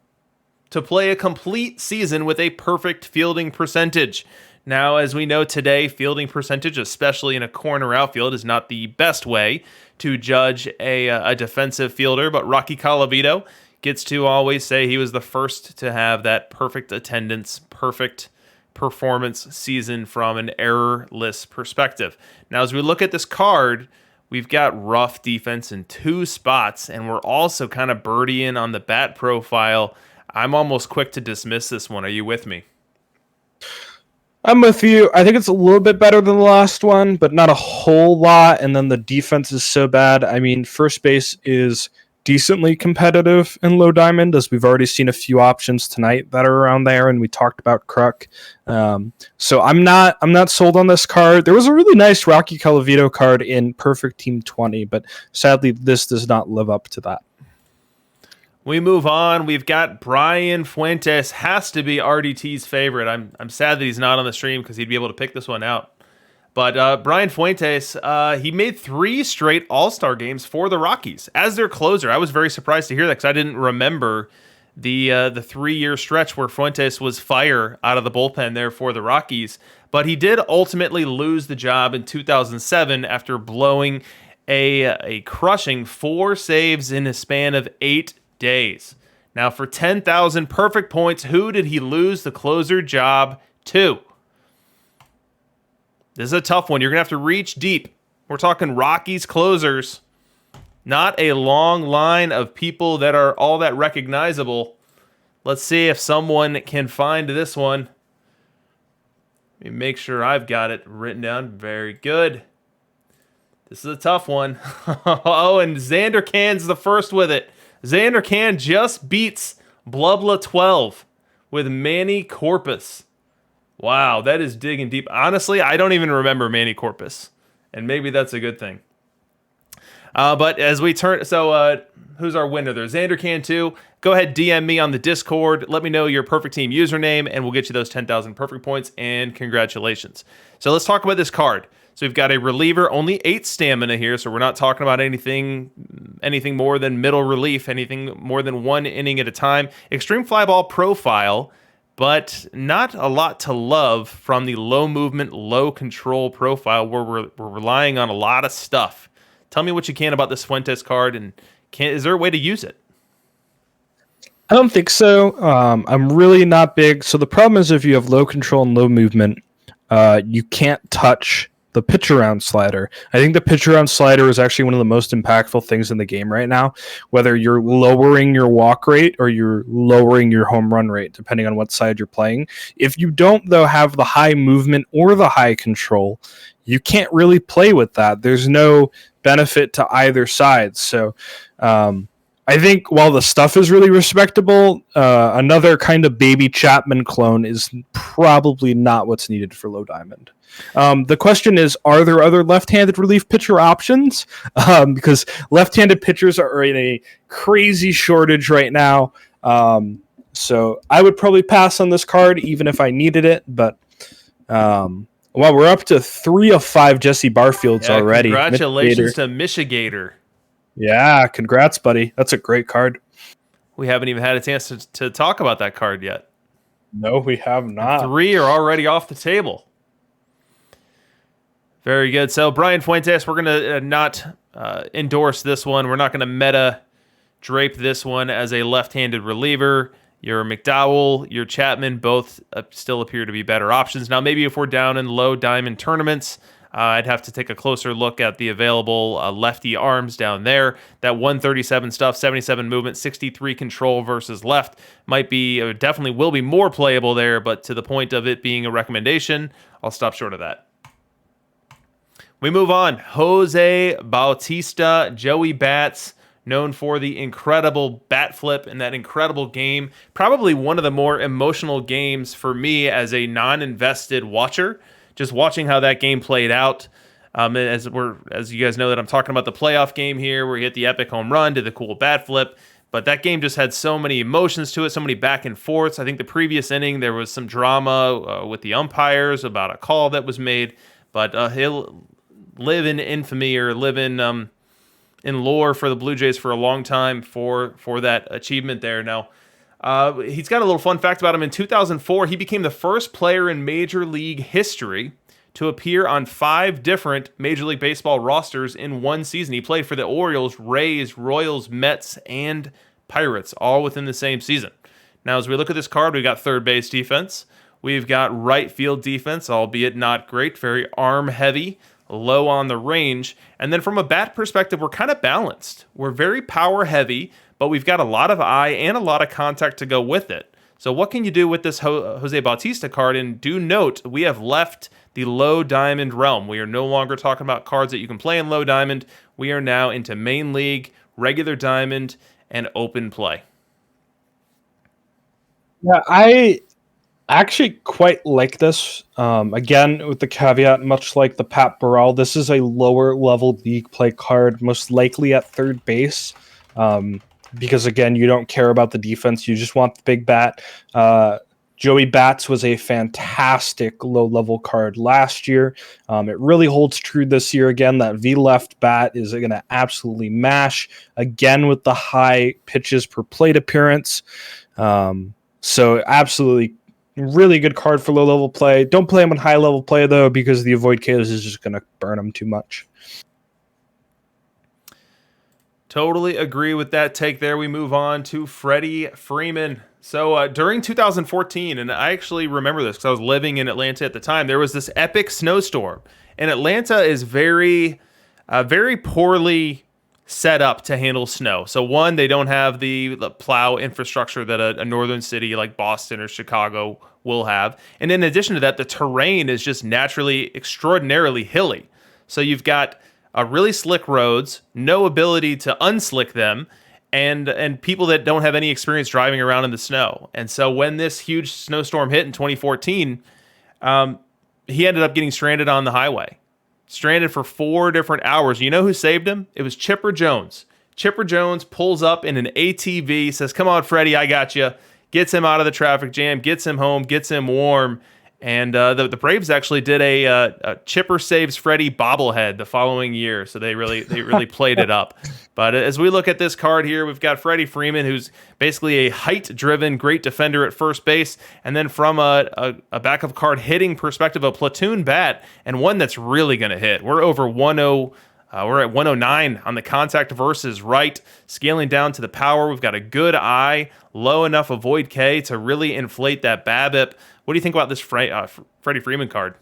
to play a complete season with a perfect fielding percentage. Now, as we know today, fielding percentage, especially in a corner outfield, is not the best way to judge a defensive fielder, but Rocky Colavito gets to always say he was the first to have that perfect attendance, perfect performance season from an errorless perspective. Now, as we look at this card, we've got rough defense in 2 spots, and we're also kind of birdieing on the bat profile. I'm almost quick to dismiss this one. Are you with me? I'm with you. I think it's a little bit better than the last one, but not a whole lot. And then the defense is so bad. I mean, first base is decently competitive in Low Diamond, as we've already seen a few options tonight that are around there, and we talked about Kruk. So I'm not sold on this card. There was a really nice Rocky Colavito card in Perfect Team 20, but sadly this does not live up to that. We move on. We've got Brian Fuentes. Has to be RDT's favorite. I'm sad that he's not on the stream because he'd be able to pick this one out. But Brian Fuentes, he made 3 straight All-Star games for the Rockies as their closer. I was very surprised to hear that because I didn't remember the 3 year stretch where Fuentes was fire out of the bullpen there for the Rockies. But he did ultimately lose the job in 2007 after blowing a crushing 4 saves in a span of 8 days. Now, for 10,000 perfect points, who did he lose the closer job to? This is a tough one. You're going to have to reach deep. We're talking Rockies closers. Not a long line of people that are all that recognizable. Let's see if someone can find this one. Let me make sure I've got it written down. Very good. This is a tough one. Oh, and Xander Can's the first with it. Xander Can just beats Blubla 12 with Manny Corpus. Wow, that is digging deep. Honestly, I don't even remember Manny Corpus, and maybe that's a good thing. But as we turn, who's our winner there? Xander Can 2. Go ahead, DM me on the Discord. Let me know your perfect team username, and we'll get you those 10,000 perfect points, and congratulations. So let's talk about this card. So we've got a reliever, only 8 stamina here, so we're not talking about anything more than middle relief, anything more than 1 inning at a time. Extreme fly ball profile, but not a lot to love from the low movement, low control profile where we're relying on a lot of stuff. Tell me what you can about this Fuentes card, and is there a way to use it? I don't think so. I'm really not big. So the problem is if you have low control and low movement, you can't touch the pitch around slider. I think the pitch around slider is actually one of the most impactful things in the game right now, whether you're lowering your walk rate or you're lowering your home run rate, depending on what side you're playing. If you don't, though, have the high movement or the high control, you can't really play with that. There's no benefit to either side. So I think while the stuff is really respectable, another kind of baby Chapman clone is probably not what's needed for low diamond. The question is, are there other left-handed relief pitcher options? Because left-handed pitchers are in a crazy shortage right now. So I would probably pass on this card even if I needed it. But we're up to 3 of 5 Jesse Barfields already. Congratulations to Michigator. Yeah, congrats, buddy. That's a great card. We haven't even had a chance to talk about that card yet. No, we have not. 3 are already off the table. Very good. So, Brian Fuentes, we're going to not endorse this one. We're not going to meta drape this one as a left-handed reliever. Your McDowell, your Chapman, both still appear to be better options. Now, maybe if we're down in low diamond tournaments, I'd have to take a closer look at the available lefty arms down there. That 137 stuff, 77 movement, 63 control versus left might be, definitely will be more playable there, but to the point of it being a recommendation, I'll stop short of that. We move on. Jose Bautista, Joey Bats, known for the incredible bat flip in that incredible game. Probably one of the more emotional games for me as a non-invested watcher. Just watching how that game played out. As you guys know that I'm talking about the playoff game here, where he hit the epic home run, did the cool bat flip. But that game just had so many emotions to it, so many back and forths. I think the previous inning there was some drama with the umpires about a call that was made. But he'll live in infamy or live in lore for the Blue Jays for a long time for that achievement there. Now, he's got a little fun fact about him. In 2004, he became the first player in Major League history to appear on 5 different Major League Baseball rosters in one season. He played for the Orioles, Rays, Royals, Mets, and Pirates, all within the same season. Now, as we look at this card, we've got third base defense. We've got right field defense, albeit not great, very arm-heavy, low on the range. And then from a bat perspective, we're kind of balanced. We're very power-heavy, but we've got a lot of eye and a lot of contact to go with it. So what can you do with this Jose Bautista card? And do note, we have left the low diamond realm. We are no longer talking about cards that you can play in low diamond. We are now into main league, regular diamond, and open play. Yeah, I actually quite like this. Again, with the caveat, much like the Pat Burrell, this is a lower level league play card, most likely at third base. Because again, you don't care about the defense. You just want the big bat. Joey Bats was a fantastic low-level card last year. It really holds true this year again. That V-left bat is going to absolutely mash, again with the high pitches per plate appearance. So absolutely really good card for low-level play. Don't play him on high-level play, though, because the Avoid Chaos is just going to burn him too much. Totally agree with that take there. We move on to Freddie Freeman. So during 2014, and I actually remember this because I was living in Atlanta at the time, there was this epic snowstorm. And Atlanta is very poorly set up to handle snow. So one, they don't have the plow infrastructure that a northern city like Boston or Chicago will have. And in addition to that, the terrain is just naturally extraordinarily hilly. So you've got really slick roads, no ability to unslick them, and people that don't have any experience driving around in the snow. And so when this huge snowstorm hit in 2014, he ended up getting stranded on the highway. Stranded for 4 different hours. You know who saved him? It was Chipper Jones. Chipper Jones pulls up in an ATV, says, "Come on, Freddie, I got you." Gets him out of the traffic jam, gets him home, gets him warm. And the Braves actually did a Chipper Saves Freddie bobblehead the following year, so they really played it up. But as we look at this card here, we've got Freddie Freeman, who's basically a height-driven great defender at first base, and then from a backup card hitting perspective, a platoon bat, and one that's really going to hit. We're over 1-0. We're at 109 on the contact versus right, scaling down to the power. We've got a good eye, low enough avoid K to really inflate that BABIP. What do you think about this Freddie Freeman card?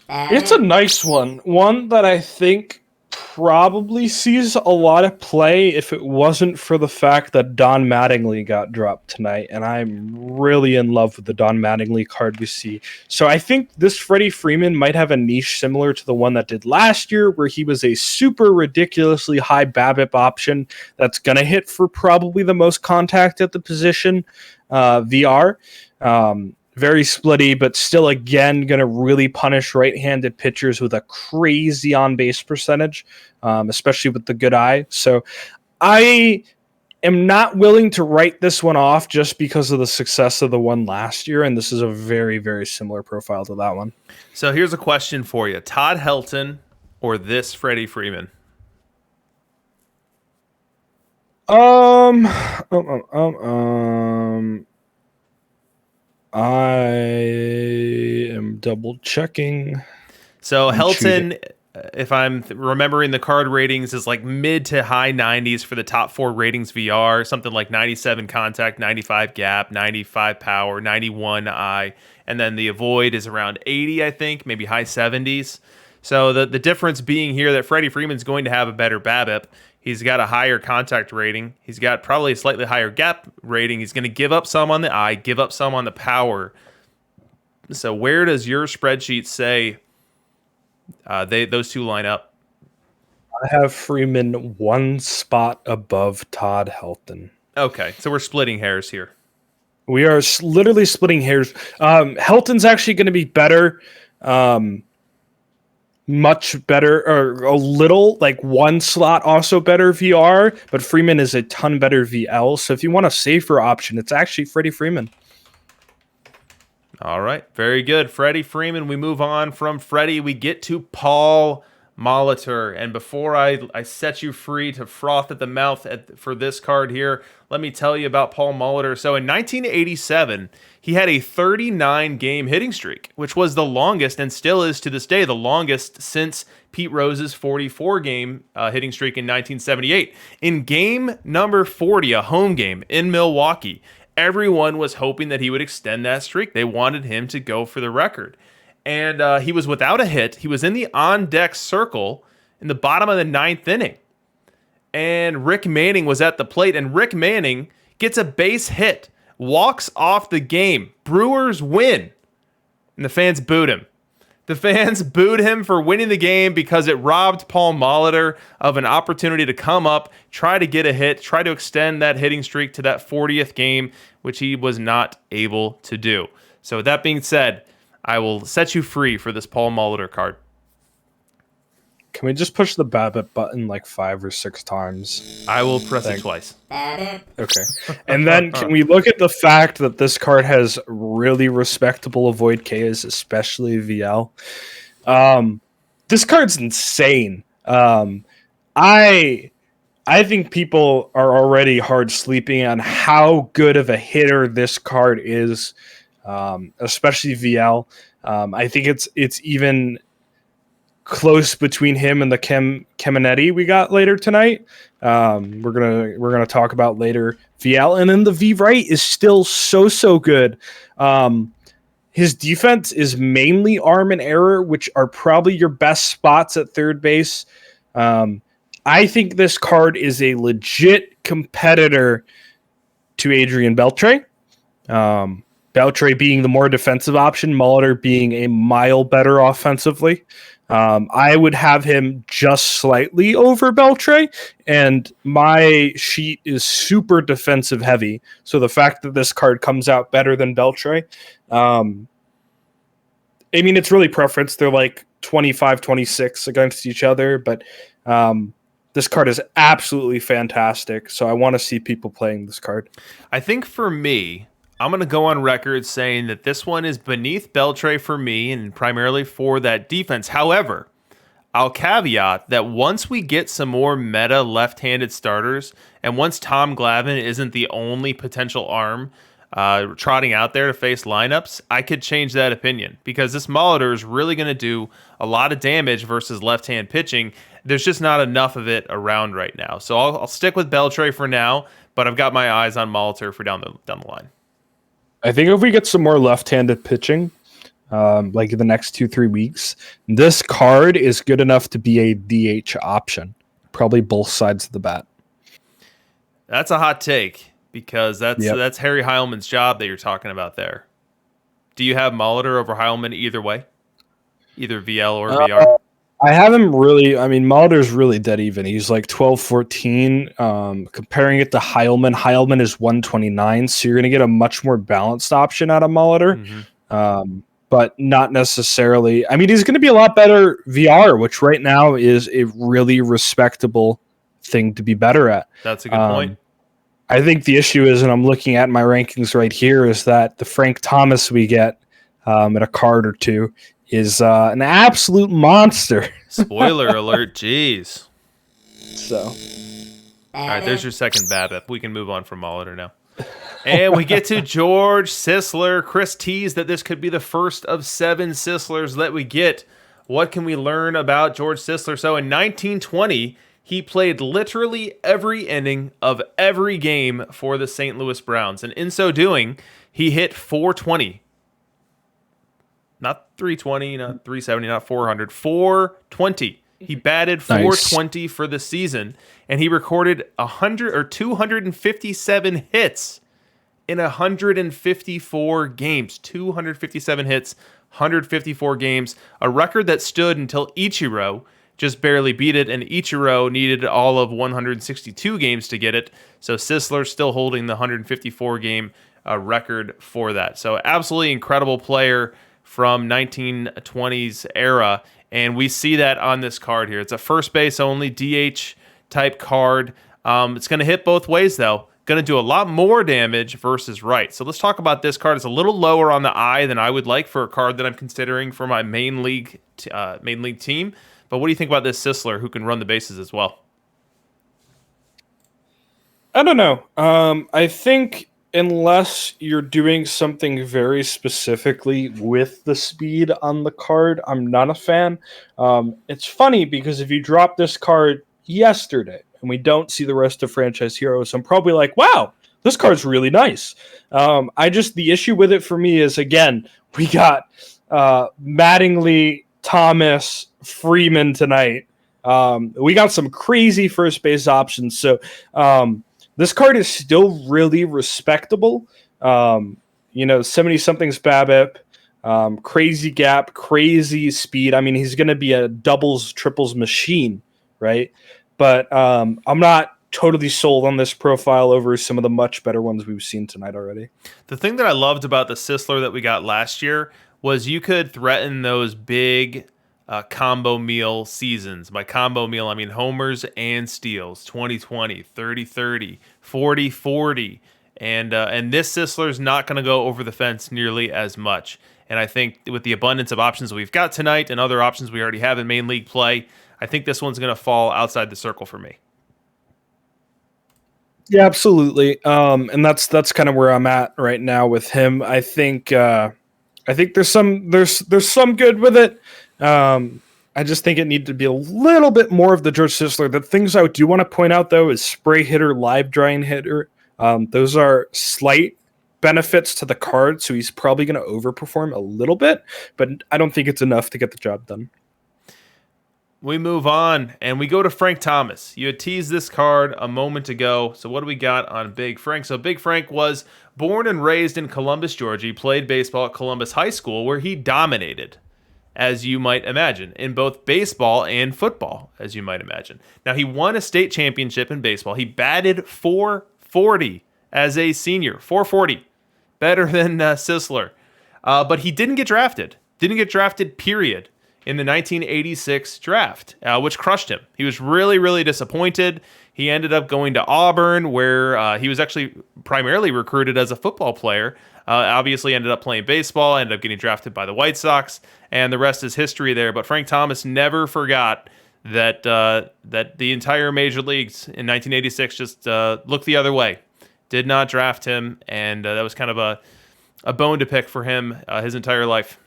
It's a nice one. One that I think probably sees a lot of play if it wasn't for the fact that Don Mattingly got dropped tonight. And I'm really in love with the Don Mattingly card we see. So I think this Freddie Freeman might have a niche similar to the one that did last year, where he was a super ridiculously high BABIP option that's going to hit for probably the most contact at the position, VR. Very splitty, but still, again, going to really punish right-handed pitchers with a crazy on-base percentage, especially with the good eye. So I am not willing to write this one off just because of the success of the one last year, and this is a very, very similar profile to that one. So here's a question for you. Todd Helton or this Freddie Freeman? I am double checking. So Helton, if I'm remembering the card ratings, is like mid to high 90s for the top 4 ratings VR, something like 97 contact, 95 gap, 95 power, 91 eye, and then the avoid is around 80, I think, maybe high 70s. So the difference being here that Freddie Freeman's going to have a better BABIP. He's got a higher contact rating. He's got probably a slightly higher gap rating. He's going to give up some on the eye, give up some on the power. So where does your spreadsheet say those two line up? I have Freeman one spot above Todd Helton. Okay, so we're splitting hairs here. We are literally splitting hairs. Helton's actually going to be better. Much better, or a little, like one slot also better VR, but Freeman is a ton better VL. So if you want a safer option, it's actually Freddie Freeman. All right, very good. Freddie Freeman. We move on from Freddie. We get to Paul Molitor. And before I set you free to froth at the mouth for this card here, let me tell you about Paul Molitor. So in 1987, he had a 39-game hitting streak, which was the longest and still is to this day the longest since Pete Rose's 44-game hitting streak in 1978. In game number 40, a home game in Milwaukee, everyone was hoping that he would extend that streak. They wanted him to go for the record. And he was without a hit. He was in the on-deck circle in the bottom of the 9th inning. And Rick Manning was at the plate, and Rick Manning gets a base hit, walks off the game. Brewers win. And the fans booed him. The fans booed him for winning the game because it robbed Paul Molitor of an opportunity to come up, try to get a hit, try to extend that hitting streak to that 40th game, which he was not able to do. So with that being said, I will set you free for this Paul Molitor card. Can we just push the BABIP button like 5 or 6 times? I will press it Thank. twice. Okay. And then can we look at the fact that this card has really respectable avoid Ks, especially VL? This card's insane. I I think people are already hard sleeping on how good of a hitter this card is, especially VL. I think it's even close between him and the Keminetti we got later tonight. We're gonna talk about later VL, and then the V right is still so good. His defense is mainly arm and error, which are probably your best spots at third base. I think this card is a legit competitor to Adrian Beltre. Beltre being the more defensive option, Molitor being a mile better offensively. I would have him just slightly over Beltre, and my sheet is super defensive heavy. So the fact that this card comes out better than Beltre, I mean, it's really preference. They're like 25-26 against each other, but this card is absolutely fantastic. So I want to see people playing this card. I think for me, I'm going to go on record saying that this one is beneath Beltre for me and primarily for that defense. However, I'll caveat that once we get some more meta left-handed starters, and once Tom Glavine isn't the only potential arm trotting out there to face lineups, I could change that opinion because this Molitor is really going to do a lot of damage versus left-hand pitching. There's just not enough of it around right now. So I'll stick with Beltre for now, but I've got my eyes on Molitor for down the line. I think if we get some more left-handed pitching, like in the next 2-3 weeks, this card is good enough to be a DH option. Probably both sides of the bat. That's a hot take because that's Harry Heilman's job that you're talking about there. Do you have Molitor over Heilman either way? Either VL or VR? I have him really. I mean, Molitor's really dead even. He's like 12-14. Comparing it to Heilman, Heilman is 129, so you're going to get a much more balanced option out of Molitor. But not necessarily. I mean, he's going to be a lot better VR, which right now is a really respectable thing to be better at. That's a good point. I think the issue is, and I'm looking at my rankings right here, is that the Frank Thomas we get at a card or two is an absolute monster. Spoiler alert, jeez. So, all right, there's your second BABIP. We can move on from Molitor now. And we get to George Sisler. Chris teased that this could be the first of 7 Sislers that we get. What can we learn about George Sisler? So in 1920, he played literally every inning of every game for the St. Louis Browns. And in so doing, he hit 420. Not 320, not 370, not 400. 420. He batted 420 for the season, and he recorded 257 hits in 154 games. 257 hits, 154 games. A record that stood until Ichiro just barely beat it, and Ichiro needed all of 162 games to get it. So Sisler still holding the 154 game record for that. So absolutely incredible player from 1920s era, and we see that on this card here. It's a first base only DH type card. It's going to hit both ways though. Going to do a lot more damage versus right. So let's talk about this card. It's a little lower on the eye than I would like for a card that I'm considering for my main league team. But what do you think about this Sisler who can run the bases as well? I don't know. I think unless you're doing something very specifically with the speed on the card, I'm not a fan. It's funny because if you drop this card yesterday and we don't see the rest of Franchise Heroes, I'm probably like, wow, this card's really nice. The issue with it for me is, again, we got Mattingly, Thomas, Freeman tonight. We got some crazy first base options. So, this card is still really respectable. 70-something's BABIP, crazy gap, crazy speed. I mean, he's going to be a doubles, triples machine, right? But I'm not totally sold on this profile over some of the much better ones we've seen tonight already. The thing that I loved about the Sisler that we got last year was you could threaten those big combo meal seasons. By combo meal, I mean homers and steals. 20-20, 30-30, 40-40. And this Sisler's not going to go over the fence nearly as much. And I think with the abundance of options we've got tonight and other options we already have in main league play, I think this one's going to fall outside the circle for me. Yeah, absolutely. And that's kind of where I'm at right now with him. I think there's some good with it. I just think it needed to be a little bit more of the George Sisler. The things I do want to point out though is spray hitter, live drying hitter. Those are slight benefits to the card, so he's probably going to overperform a little bit, but I don't think it's enough to get the job done. We move on, and we go to Frank Thomas. You had teased this card a moment ago, so what do we got on Big Frank? So Big Frank was born and raised in Columbus, Georgia. He played baseball at Columbus High School, where he dominated, as you might imagine, in both baseball and football, as you might imagine. Now, he won a state championship in baseball. He batted .440 as a senior, .440, better than Sisler. But he didn't get drafted. Didn't get drafted, period, in the 1986 draft, which crushed him. He was really, really disappointed. He ended up going to Auburn, where he was actually primarily recruited as a football player. Obviously ended up playing baseball, ended up getting drafted by the White Sox, and the rest is history there. But Frank Thomas never forgot that the entire major leagues in 1986 just looked the other way. Did not draft him, and that was kind of a bone to pick for him his entire life.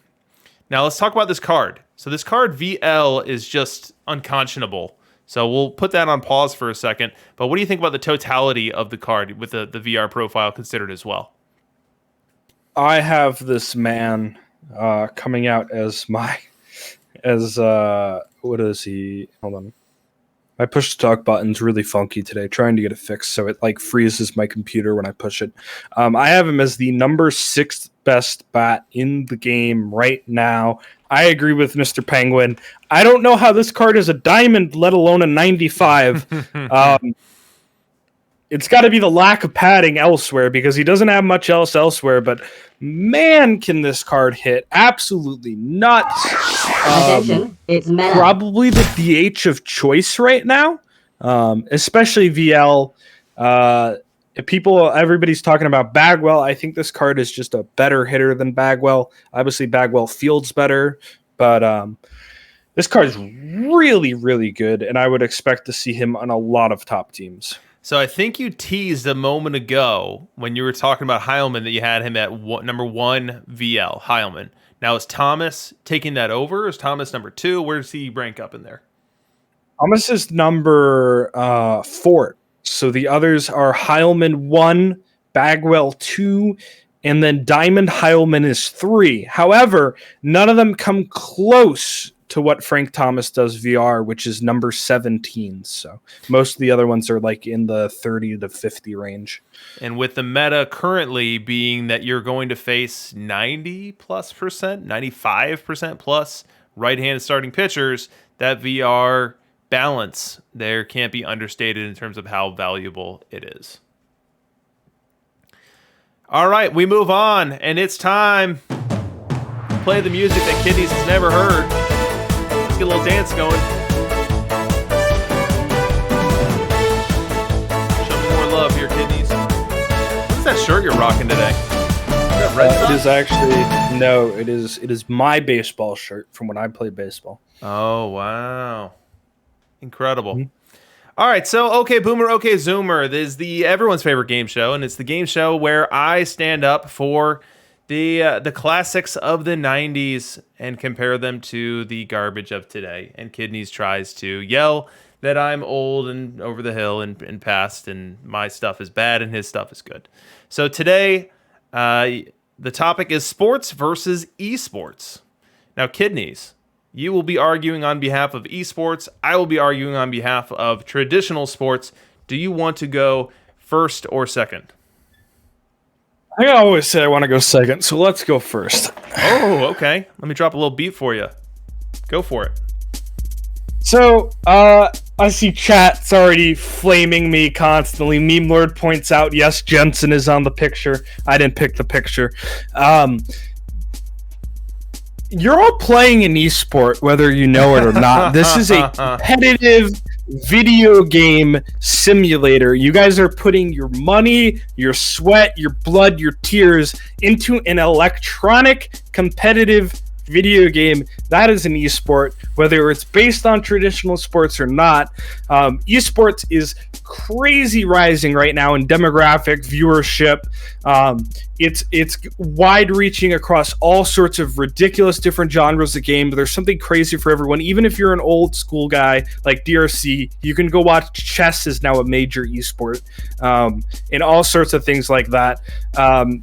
Now let's talk about this card. So this card VL is just unconscionable. So we'll put that on pause for a second. But what do you think about the totality of the card with the VR profile considered as well? I have this man coming out as what is he? Hold on. My push to talk button's really funky today, trying to get it fixed so it like freezes my computer when I push it. I have him as the number 6 best bat in the game right now. I agree with Mr. Penguin. I don't know how this card is a diamond, let alone a 95. It's got to be the lack of padding elsewhere because he doesn't have much else elsewhere, but man, can this card hit. Absolutely nuts. Attention, it's meta. Probably the DH of choice right now, especially VL. Everybody's talking about Bagwell. I think this card is just a better hitter than Bagwell. Obviously, Bagwell fields better, but this card is really, really good, and I would expect to see him on a lot of top teams. So I think you teased a moment ago when you were talking about Heilman that you had him at number 1 VL, Heilman. Now, is Thomas taking that over? Is Thomas number 2? Where does he rank up in there? Thomas is number 4. So the others are Heilman 1, Bagwell 2, and then Diamond Heilman is 3. However, none of them come close to what Frank Thomas does VR, which is number 17. So most of the other ones are like in the 30 to 50 range. And with the meta currently being that you're going to face 90+%, 95% plus right-handed starting pitchers, that VR balance there can't be understated in terms of how valuable it is. All right, we move on, and it's time to play the music that Kidneys has never heard. Let's get a little dance going. Show me more love here, Kidneys. What's that shirt you're rocking today? Is that Red Sox? It is actually no. It is my baseball shirt from when I played baseball. Oh wow, incredible! Mm-hmm. All right, so okay, Boomer, okay, Zoomer. This is everyone's favorite game show, and it's the game show where I stand up for the classics of the 90s and compare them to the garbage of today. And Kidneys tries to yell that I'm old and over the hill and past, and my stuff is bad and his stuff is good. So today, the topic is sports versus esports. Now, Kidneys, you will be arguing on behalf of esports. I will be arguing on behalf of traditional sports. Do you want to go first or second? I always say I want to go second, so let's go first. Oh, okay. Let me drop a little beat for you. Go for it. So, I see chat's already flaming me constantly. Meme Lord points out, yes, Jensen is on the picture. I didn't pick the picture. You're all playing an esport, whether you know it or not. This is a competitive video game simulator. You guys are putting your money, your sweat, your blood, your tears into an electronic competitive video game. That is an esport, whether it's based on traditional sports or not. Esports is crazy rising right now in demographic viewership. It's wide reaching across all sorts of ridiculous different genres of game. But there's something crazy for everyone. Even if you're an old school guy like DRC, you can go watch chess is now a major esport, and all sorts of things like that.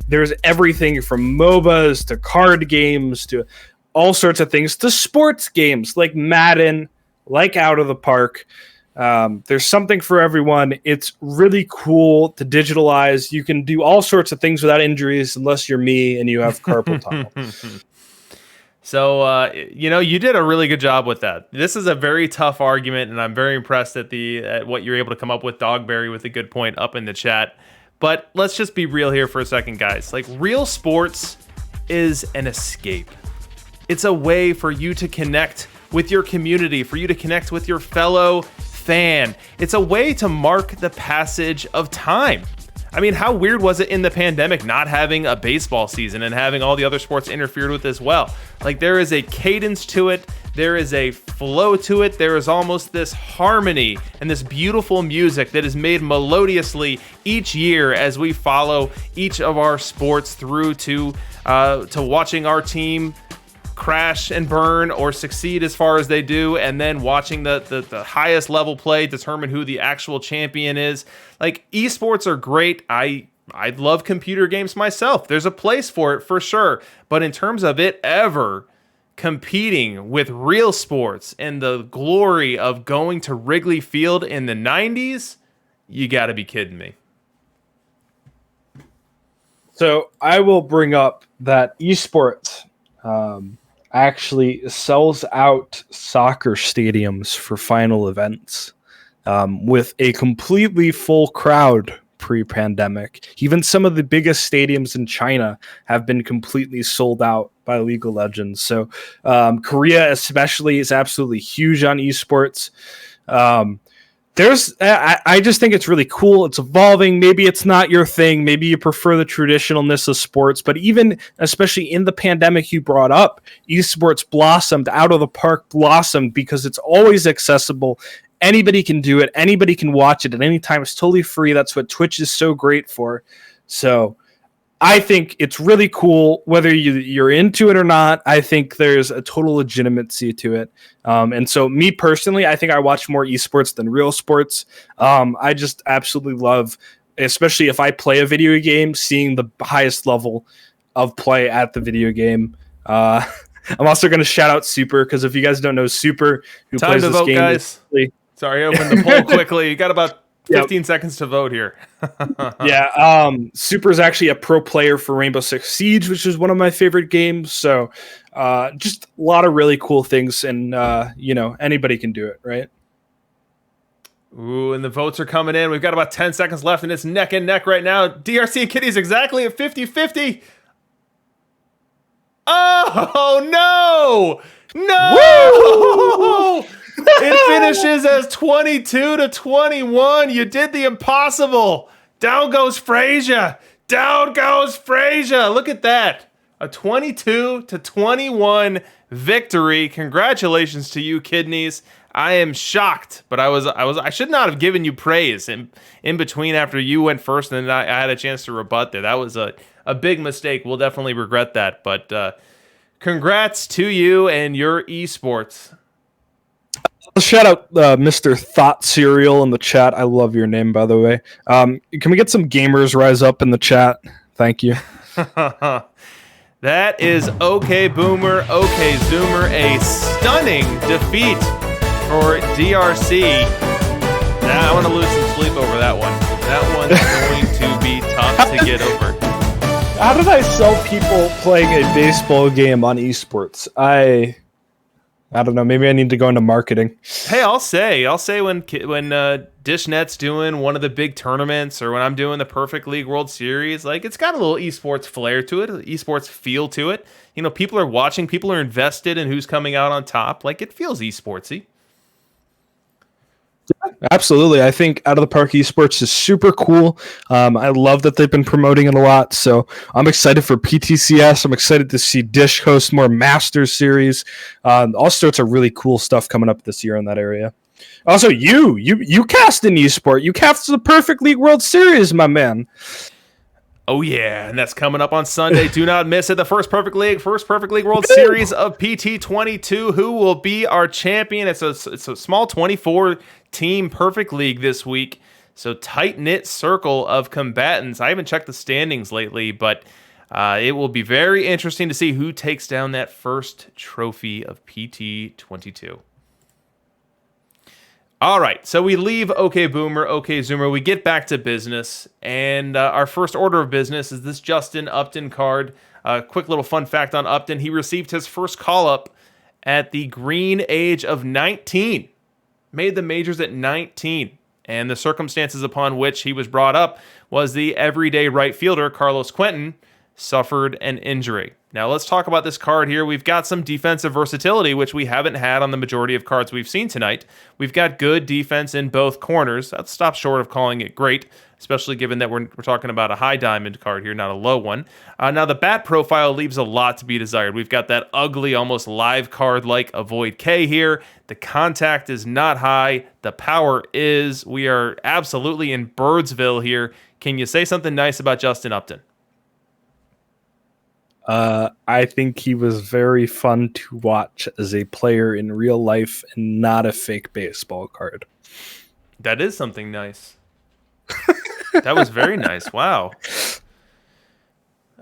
There's everything from MOBAs to card games to all sorts of things to sports games like Madden, like Out of the Park. There's something for everyone. It's really cool to digitalize. You can do all sorts of things without injuries unless you're me and you have carpal tunnel. So, you did a really good job with that. This is a very tough argument, and I'm very impressed at what you're able to come up with. Dogberry with a good point up in the chat. But let's just be real here for a second, guys. Like, real sports is an escape. It's a way for you to connect with your community, for you to connect with your fellow fan. It's a way to mark the passage of time. I mean, how weird was it in the pandemic not having a baseball season and having all the other sports interfered with as well? Like, there is a cadence to it. There is a flow to it. There is almost this harmony and this beautiful music that is made melodiously each year as we follow each of our sports through to watching our team crash and burn or succeed as far as they do, and then watching the highest level play determine who the actual champion is. Like, esports are great. I love computer games myself. There's a place for it for sure, but in terms of it ever competing with real sports and the glory of going to Wrigley Field in the 90s, you got to be kidding me. So I will bring up that esports actually sells out soccer stadiums for final events with a completely full crowd pre-pandemic. Even some of the biggest stadiums in China have been completely sold out by League of Legends. So Korea especially is absolutely huge on esports. I just think it's really cool. It's evolving. Maybe it's not your thing. Maybe you prefer the traditionalness of sports. But even, especially in the pandemic you brought up, esports blossomed. Out of the Park blossomed because it's always accessible. Anybody can do it. Anybody can watch it at any time. It's totally free. That's what Twitch is so great for. So I think it's really cool, whether you're into it or not. I think there's a total legitimacy to it. And so me personally, I think I watch more esports than real sports. I just absolutely love, especially if I play a video game, seeing the highest level of play at the video game. I'm also going to shout out Super, because if you guys don't know Super, who Time plays to this vote, game, guys. Sorry, I opened the poll quickly. You got about 15 seconds to vote here. Yeah, Super is actually a pro player for Rainbow Six Siege, which is one of my favorite games. So just a lot of really cool things, and anybody can do it, right? Ooh, and the votes are coming in. We've got about 10 seconds left, and it's neck and neck right now. DRC and Kitty's exactly at 50-50. Oh, no! No! It finishes as 22-21. You did the impossible. Down goes Frazier. Down goes Frazier. Look at that. A 22-21 victory. Congratulations to you, Kidneys. I am shocked, but I should not have given you praise in between after you went first, and then I had a chance to rebut there. That was a big mistake. We'll definitely regret that, but congrats to you and your esports. Shout out Mr. Thought Cereal in the chat. I love your name, by the way. Can we get some gamers rise up in the chat? Thank you. That is OK Boomer, OK Zoomer, a stunning defeat for DRC. Now I want to lose some sleep over that one. That one's going to be tough to get over. How did I sell people playing a baseball game on esports? I don't know. Maybe I need to go into marketing. Hey, I'll say when DishNet's doing one of the big tournaments, or when I'm doing the Perfect League World Series, like, it's got a little esports flair to it, esports feel to it. You know, people are watching, people are invested in who's coming out on top. Like, it feels esportsy. Absolutely. I think Out of the Park Esports is super cool. I love that they've been promoting it a lot. So I'm excited for PTCS. I'm excited to see Dish host more Masters series. All sorts of really cool stuff coming up this year in that area. Also, you cast an esport. You cast the Perfect League World Series, my man. Oh, yeah, and that's coming up on Sunday. Do not miss it. The first Perfect League World Series of PT22. Who will be our champion? It's a small 24-team Perfect League this week, so tight-knit circle of combatants. I haven't checked the standings lately, but it will be very interesting to see who takes down that first trophy of PT22. All right, so we leave OK Boomer, OK Zoomer. We get back to business, and our first order of business is this Justin Upton card. Quick little fun fact on Upton. He received his first call-up at the green age of 19. Made the majors at 19. And the circumstances upon which he was brought up was the everyday right fielder, Carlos Quentin, suffered an injury. Now let's talk about this card here. We've got some defensive versatility, which we haven't had on the majority of cards we've seen tonight. We've got good defense in both corners. That stops short of calling it great, especially given that we're talking about a high diamond card here, not a low one. Now the bat profile leaves a lot to be desired. We've got that ugly, almost live card like Avoid K here. The contact is not high. The power is. We are absolutely in Birdsville here. Can you say something nice about Justin Upton? I think he was very fun to watch as a player in real life and not a fake baseball card. That is something nice. That was very nice. Wow.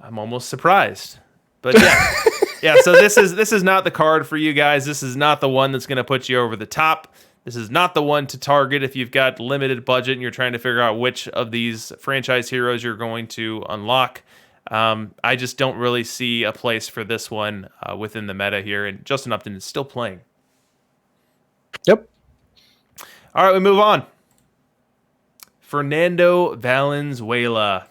I'm almost surprised. But yeah. Yeah, so this is not the card for you guys. This is not the one that's going to put you over the top. This is not the one to target if you've got limited budget and you're trying to figure out which of these franchise heroes you're going to unlock. I just don't really see a place for this one within the meta here, and Justin Upton is still playing. Yep. All right, we move on. Fernando Valenzuela.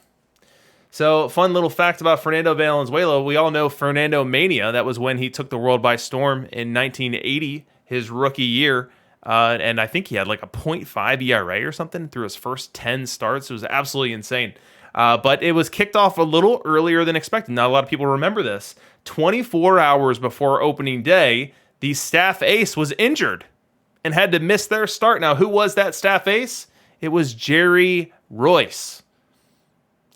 So, fun little fact about Fernando Valenzuela. We all know Fernando Mania. That was when he took the world by storm in 1980, his rookie year. And I think he had like a .5 ERA or something through his first 10 starts. It was absolutely insane. But it was kicked off a little earlier than expected. Not a lot of people remember this. 24 hours before opening day, the staff ace was injured and had to miss their start. Now, who was that staff ace? It was Jerry Royce,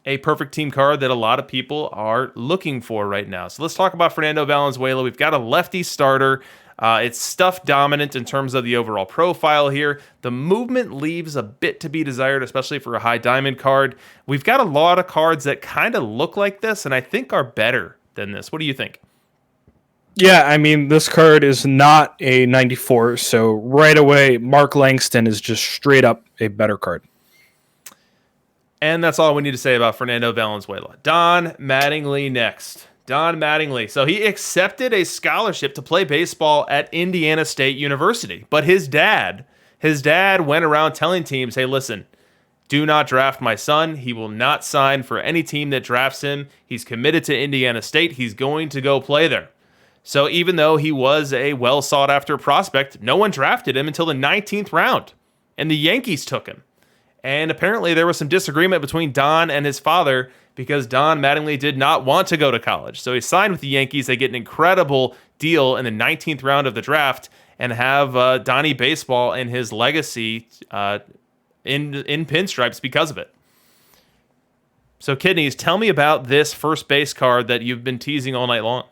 a perfect team card that a lot of people are looking for right now. So let's talk about Fernando Valenzuela. We've got a lefty starter. It's stuff dominant in terms of the overall profile here. The movement leaves a bit to be desired, especially for a high diamond card. We've got a lot of cards that kind of look like this, and I think are better than this. What do you think? Yeah, I mean, this card is not a 94, so right away, Mark Langston is just straight up a better card. And that's all we need to say about Fernando Valenzuela. Don Mattingly next. Don Mattingly. So he accepted a scholarship to play baseball at Indiana State University. But his dad went around telling teams, hey, listen, do not draft my son. He will not sign for any team that drafts him. He's committed to Indiana State. He's going to go play there. So even though he was a well sought after prospect, no one drafted him until the 19th round. And the Yankees took him. And apparently there was some disagreement between Don and his father because Don Mattingly did not want to go to college. So he signed with the Yankees. They get an incredible deal in the 19th round of the draft and have Donnie Baseball and his legacy in pinstripes because of it. So, Kidneys, tell me about this first base card that you've been teasing all night long.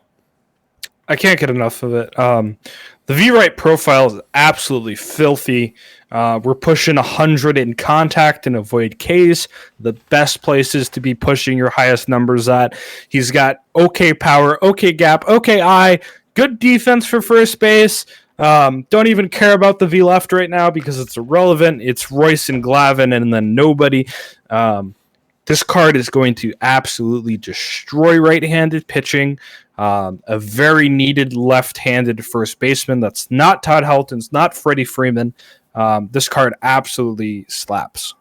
I can't get enough of it. The V-Right profile is absolutely filthy. We're pushing 100 in contact and avoid Ks, the best places to be pushing your highest numbers at. He's got okay power, okay gap, okay eye, good defense for first base. Don't even care about the V left right now because it's irrelevant. It's Royce and Glavin and then nobody. This card is going to absolutely destroy right-handed pitching. A very needed left-handed first baseman. That's not Todd Helton's, not Freddie Freeman. This card absolutely slaps.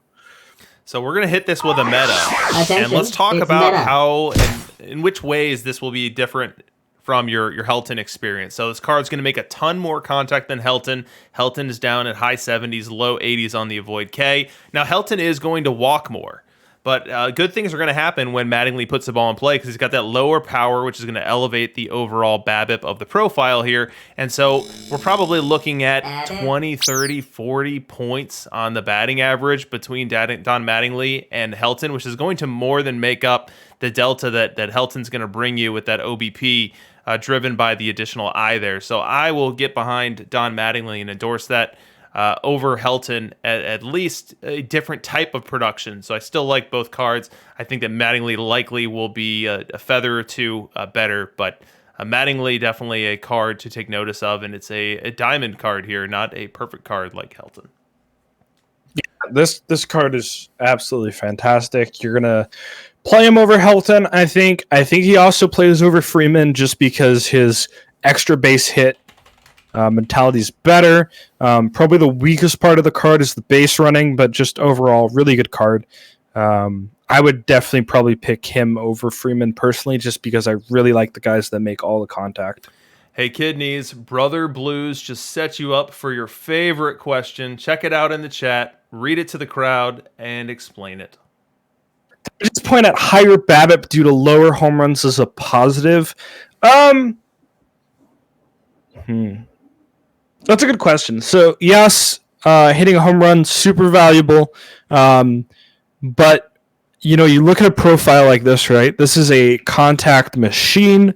So we're going to hit this with a meta. Attention, And let's talk it's about meta. how and in which ways this will be different from your Helton experience. So this card's going to make a ton more contact than Helton. Helton is down at high 70s, low 80s on the avoid K. Now Helton is going to walk more. But good things are going to happen when Mattingly puts the ball in play because he's got that lower power, which is going to elevate the overall BABIP of the profile here. And so we're probably looking at 20, 30, 40 points on the batting average between Don Mattingly and Helton, which is going to more than make up the delta that Helton's going to bring you with that OBP driven by the additional I there. So I will get behind Don Mattingly and endorse that. Over Helton at least a different type of production. So I still like both cards. I think that Mattingly likely will be a feather or two better, but Mattingly definitely a card to take notice of, and it's a diamond card here, not a perfect card like Helton. Yeah, this card is absolutely fantastic. You're gonna play him over Helton. I think he also plays over Freeman just because his extra base hit mentality is better. Probably the weakest part of the card is the base running, but just overall, really good card. I would definitely probably pick him over Freeman personally, just because I really like the guys that make all the contact. Hey, Kidneys, Brother Blues just set you up for your favorite question. Check it out in the chat, read it to the crowd, and explain it. Just point out higher BABIP due to lower home runs as a positive. That's a good question. So, yes, hitting a home run, super valuable. But, you look at a profile like this, right? This is a contact machine.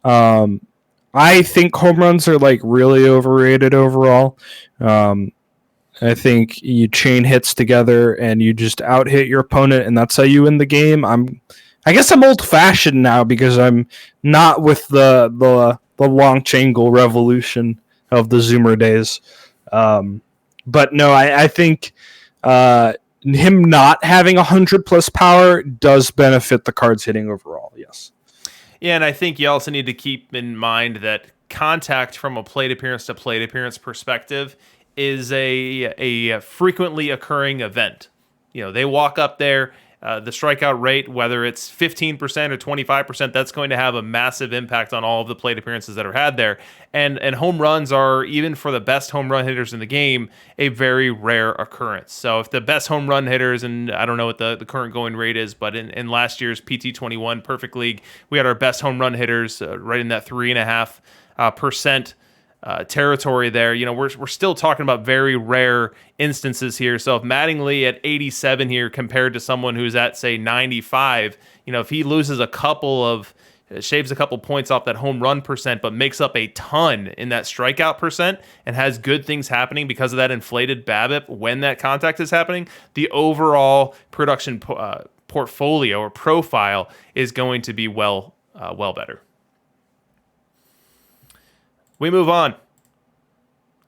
I think home runs are, really overrated overall. I think you chain hits together and you just out-hit your opponent, and that's how you win the game. I guess I'm old-fashioned now because I'm not with the long chain goal revolution of the Zoomer days. But no, I think him not having 100+ power does benefit the cards hitting overall, yes. Yeah, and I think you also need to keep in mind that contact from a plate appearance to plate appearance perspective is a frequently occurring event. They walk up there, the strikeout rate, whether it's 15% or 25%, that's going to have a massive impact on all of the plate appearances that are had there. And home runs are, even for the best home run hitters in the game, a very rare occurrence. So if the best home run hitters, and I don't know what the current going rate is, but in last year's PT21 Perfect League, we had our best home run hitters right in that 3.5% territory there. We're still talking about very rare instances here. So if Mattingly at 87 here compared to someone who's at, say, 95, if he loses shaves a couple points off that home run percent, but makes up a ton in that strikeout percent and has good things happening because of that inflated BABIP when that contact is happening, the overall production portfolio or profile is going to be well better. We move on.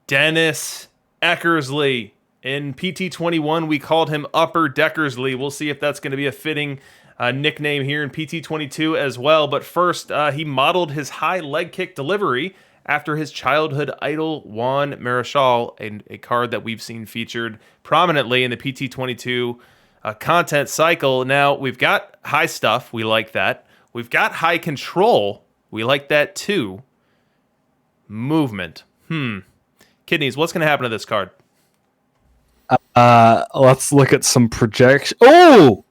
Dennis Eckersley. In PT21, we called him Upper Deckersley. We'll see if that's going to be a fitting nickname here in PT22 as well. But first, he modeled his high leg kick delivery after his childhood idol, Juan Marichal, a card that we've seen featured prominently in the PT22 content cycle. Now, we've got high stuff. We like that. We've got high control. We like that too. Movement. Kidneys, what's going to happen to this card? Let's look at some projections. Oh!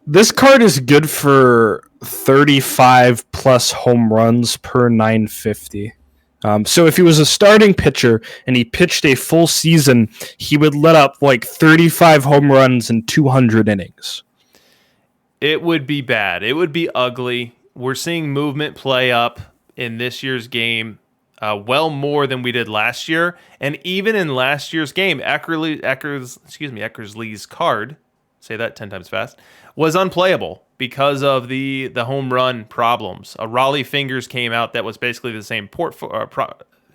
This card is good for 35 plus home runs per 950. So if he was a starting pitcher and he pitched a full season, he would let up 35 home runs in 200 innings. It would be bad. It would be ugly. We're seeing movement play up in this year's game well more than we did last year. And even in last year's game, Eckersley's card, say that 10 times fast, was unplayable because of the home run problems. Raleigh Fingers came out that was basically the same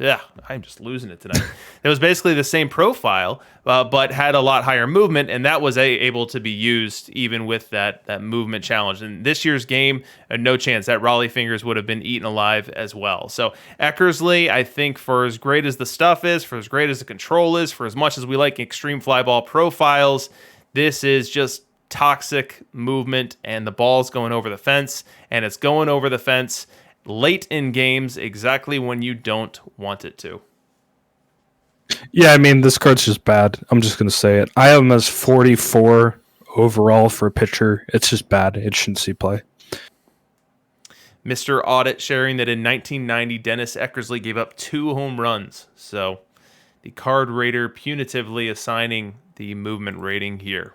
Yeah, I'm just losing it tonight. It was basically the same profile, but had a lot higher movement, and that was able to be used even with that movement challenge. And this year's game, no chance that Raleigh Fingers would have been eaten alive as well. So Eckersley, I think, for as great as the stuff is, for as great as the control is, for as much as we like extreme fly ball profiles, this is just toxic movement, and the ball's going over the fence, and it's going over the fence late in games, exactly when you don't want it to. Yeah, I mean, this card's just bad. I'm just going to say it. I have him as 44 overall for a pitcher. It's just bad. It shouldn't see play. Mr. Audit sharing that in 1990, Dennis Eckersley gave up 2 home runs. So the card rater punitively assigning the movement rating here.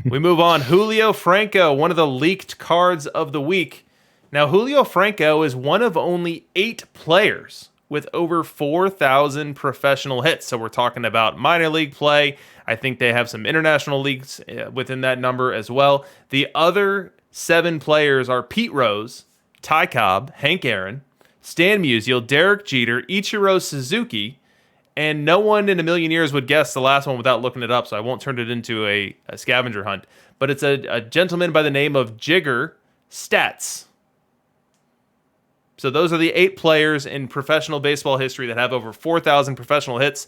We move on. Julio Franco, one of the leaked cards of the week. Now, Julio Franco is one of only 8 players with over 4,000 professional hits. So we're talking about minor league play. I think they have some international leagues within that number as well. The other 7 players are Pete Rose, Ty Cobb, Hank Aaron, Stan Musial, Derek Jeter, Ichiro Suzuki, and no one in a million years would guess the last one without looking it up, so I won't turn it into a scavenger hunt. But it's a gentleman by the name of Jigger Stats. So those are the 8 players in professional baseball history that have over 4,000 professional hits.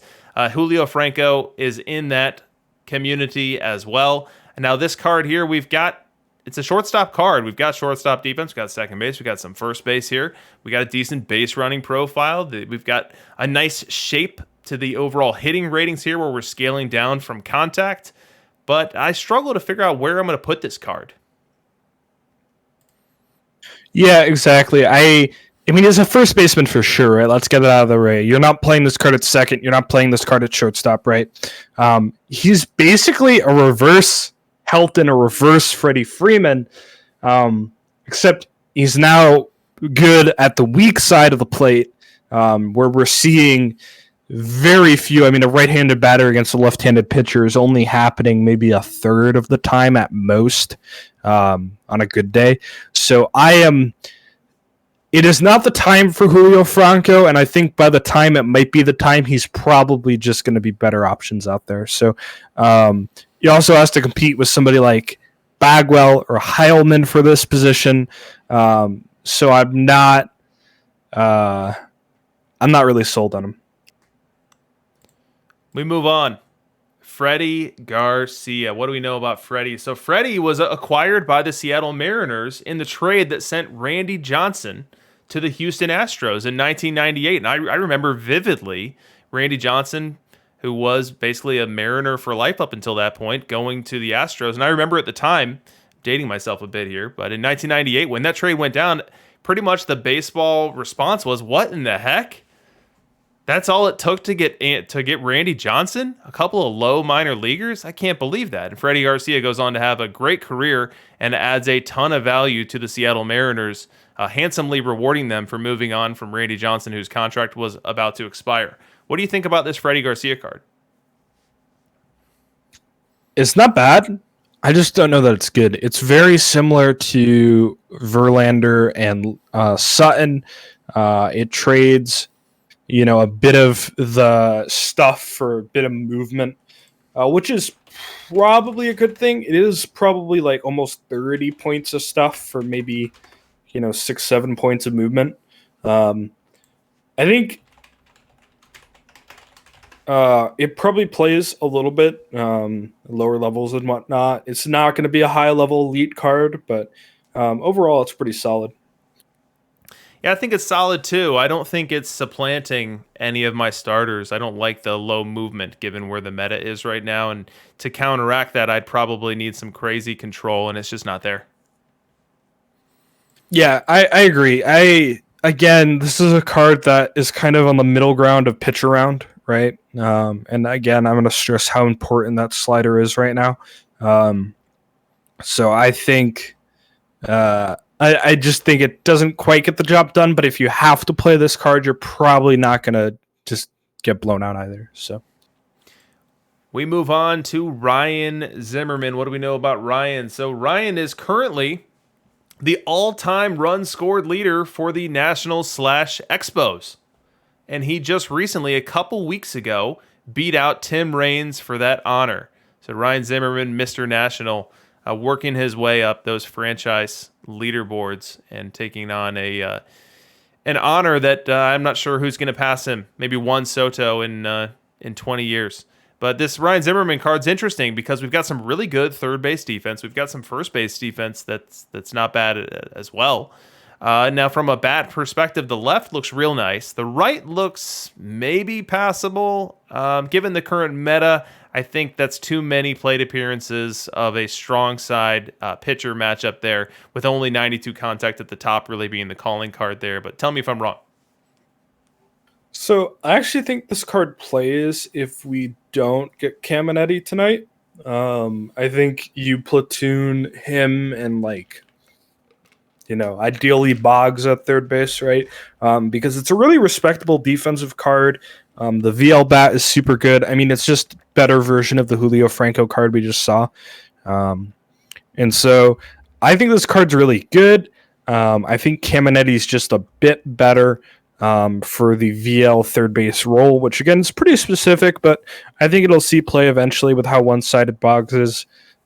Julio Franco is in that community as well. And now this card here, it's a shortstop card. We've got shortstop defense, we've got second base, we've got some first base here. We got a decent base running profile. We've got a nice shape to the overall hitting ratings here where we're scaling down from contact. But I struggle to figure out where I'm going to put this card. Yeah, exactly. I mean, he's a first baseman for sure, right? Let's get it out of the way. You're not playing this card at second. You're not playing this card at shortstop, right? He's basically a reverse Helton, a reverse Freddie Freeman, except he's now good at the weak side of the plate, where we're seeing very few. I mean, a right-handed batter against a left-handed pitcher is only happening maybe a third of the time at most on a good day. So it is not the time for Julio Franco, and I think by the time it might be the time, he's probably just going to be better options out there. So he also has to compete with somebody like Bagwell or Heilman for this position. So I'm not really sold on him. We move on. Freddie Garcia. What do we know about Freddie? So Freddie was acquired by the Seattle Mariners in the trade that sent Randy Johnson to the Houston Astros in 1998. And I remember vividly Randy Johnson, who was basically a Mariner for life up until that point, going to the Astros. And I remember at the time, dating myself a bit here, but in 1998, when that trade went down, pretty much the baseball response was, what in the heck? That's all it took to get Randy Johnson? A couple of low minor leaguers? I can't believe that. And Freddie Garcia goes on to have a great career and adds a ton of value to the Seattle Mariners, handsomely rewarding them for moving on from Randy Johnson, whose contract was about to expire. What do you think about this Freddie Garcia card? It's not bad. I just don't know that it's good. It's very similar to Verlander and Sutton. It trades a bit of the stuff for a bit of movement, which is probably a good thing. It is probably like almost 30 points of stuff for maybe, 6-7 points of movement. I think it probably plays a little bit lower levels and whatnot. It's not going to be a high level elite card, but overall it's pretty solid. Yeah, I think it's solid too. I don't think it's supplanting any of my starters. I don't like the low movement given where the meta is right now. And to counteract that, I'd probably need some crazy control, and it's just not there. Yeah, I agree. Again, this is a card that is kind of on the middle ground of pitch around, right? And again, I'm going to stress how important that slider is right now. So I think... I just think it doesn't quite get the job done, but if you have to play this card, you're probably not going to just get blown out either. So we move on to Ryan Zimmerman. What do we know about Ryan? So Ryan is currently the all-time run scored leader for the Nationals/Expos. and he just recently, a couple weeks ago, beat out Tim Raines for that honor. So Ryan Zimmerman, Mr. National, working his way up those franchise leaderboards and taking on an honor that I'm not sure who's going to pass him. Maybe Juan Soto in 20 years. But this Ryan Zimmerman card's interesting because we've got some really good third base defense. We've got some first base defense that's not bad as well. Now, from a bat perspective, the left looks real nice. The right looks maybe passable. Given the current meta, I think that's too many plate appearances of a strong side pitcher matchup there, with only 92 contact at the top really being the calling card there. But tell me if I'm wrong. So I actually think this card plays if we don't get Caminetti tonight. I think you platoon him and ideally Boggs at third base, right? Because it's a really respectable defensive card. The VL bat is super good. I mean, it's just better version of the Julio Franco card we just saw. And so I think this card's really good. I think Caminetti's just a bit better for the VL third base role, which again is pretty specific, but I think it'll see play eventually with how one-sided Boggs is.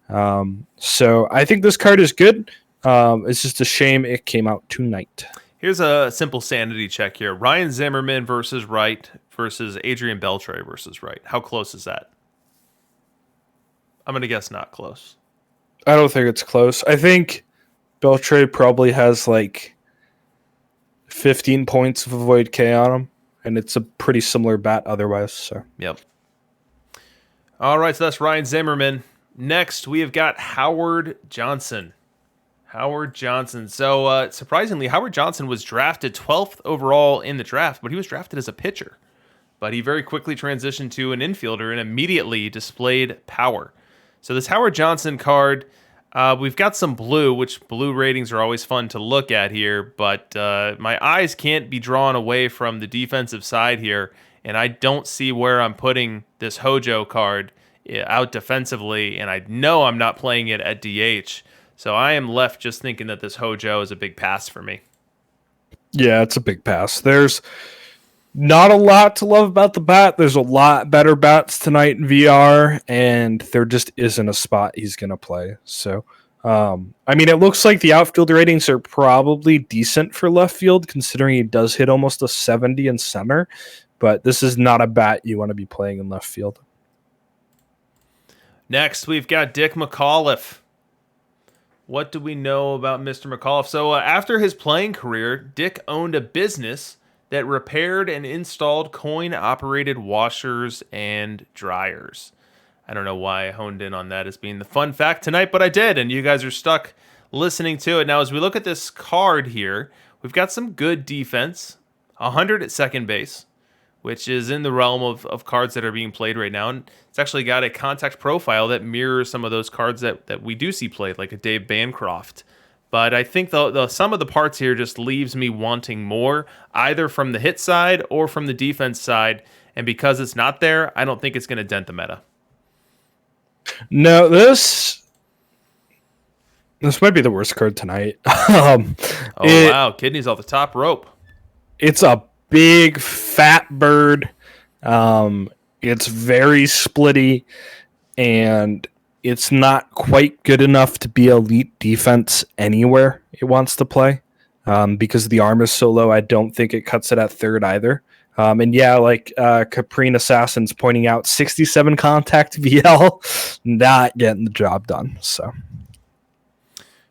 So I think this card is good. It's just a shame it came out tonight. Here's a simple sanity check here. Ryan Zimmerman versus Wright versus Adrian Beltre versus Wright. How close is that? I'm going to guess not close. I don't think it's close. I think Beltre probably has 15 points of Avoid K on him, and it's a pretty similar bat otherwise. So Yep. All right, so that's Ryan Zimmerman. Next, we have got Howard Johnson. So, surprisingly, Howard Johnson was drafted 12th overall in the draft, but he was drafted as a pitcher. But he very quickly transitioned to an infielder and immediately displayed power. So this Howard Johnson card, we've got some blue, which blue ratings are always fun to look at here, but my eyes can't be drawn away from the defensive side here, and I don't see where I'm putting this Hojo card out defensively, and I know I'm not playing it at DH. So I am left just thinking that this Hojo is a big pass for me. yeah, it's a big pass. There's not a lot to love about the bat. There's a lot better bats tonight in VR, and there just isn't a spot he's going to play. So, it looks like the outfield ratings are probably decent for left field, considering he does hit almost a 70 in center, but this is not a bat you want to be playing in left field. Next, we've got Dick McAuliffe. What do we know about Mr. McAuliffe? So after his playing career, Dick owned a business that repaired and installed coin-operated washers and dryers. I don't know why I honed in on that as being the fun fact tonight, but I did, and you guys are stuck listening to it. Now, as we look at this card here, we've got some good defense, 100 at second base, which is in the realm of cards that are being played right now. And it's actually got a contact profile that mirrors some of those cards that we do see played, like a Dave Bancroft. But I think the sum of the parts here just leaves me wanting more, either from the hit side or from the defense side. And because it's not there, I don't think it's going to dent the meta. No, this might be the worst card tonight. Wow, kidneys off the top rope. It's a big fat bird. It's very splitty, and it's not quite good enough to be elite defense anywhere it wants to play. Because the arm is so low, I don't think it cuts it at third either. Caprine Assassin's pointing out, 67 contact VL, not getting the job done. So.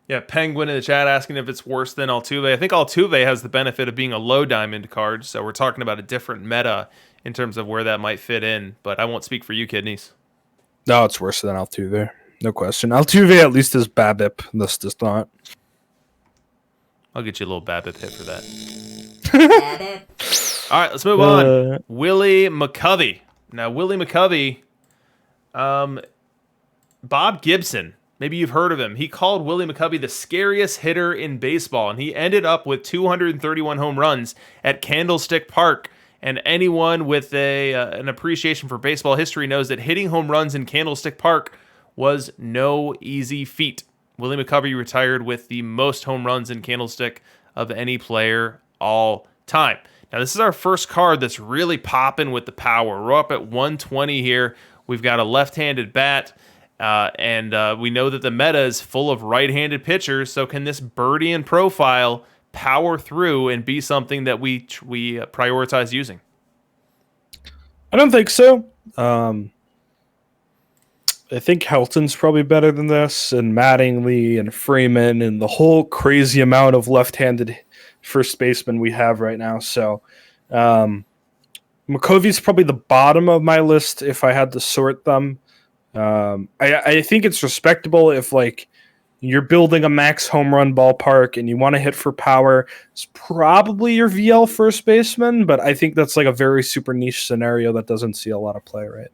Yeah, Penguin in the chat asking if it's worse than Altuve. I think Altuve has the benefit of being a low diamond card, so we're talking about a different meta in terms of where that might fit in, but I won't speak for you, kidneys. No, it's worse than Altuve. No question. Altuve at least is BABIP. This does not. I'll get you a little BABIP hit for that. All right, let's move on. Willie McCovey. Now, Willie McCovey, Bob Gibson, maybe you've heard of him. He called Willie McCovey the scariest hitter in baseball, and he ended up with 231 home runs at Candlestick Park. And anyone with an appreciation for baseball history knows that hitting home runs in Candlestick Park was no easy feat. Willie McCovey retired with the most home runs in Candlestick of any player all time. Now, this is our first card that's really popping with the power. We're up at 120 here. We've got a left-handed bat, and we know that the meta is full of right-handed pitchers. So can this Birdian profile power through and be something that we prioritize using? I don't think so. I think Helton's probably better than this, and Mattingly and Freeman and the whole crazy amount of left-handed first baseman we have right now. So McCovey's probably the bottom of my list if I had to sort them. I think it's respectable if like you're building a max home run ballpark and you want to hit for power. It's probably your VL first baseman, but I think that's like a very super niche scenario that doesn't see a lot of play, right?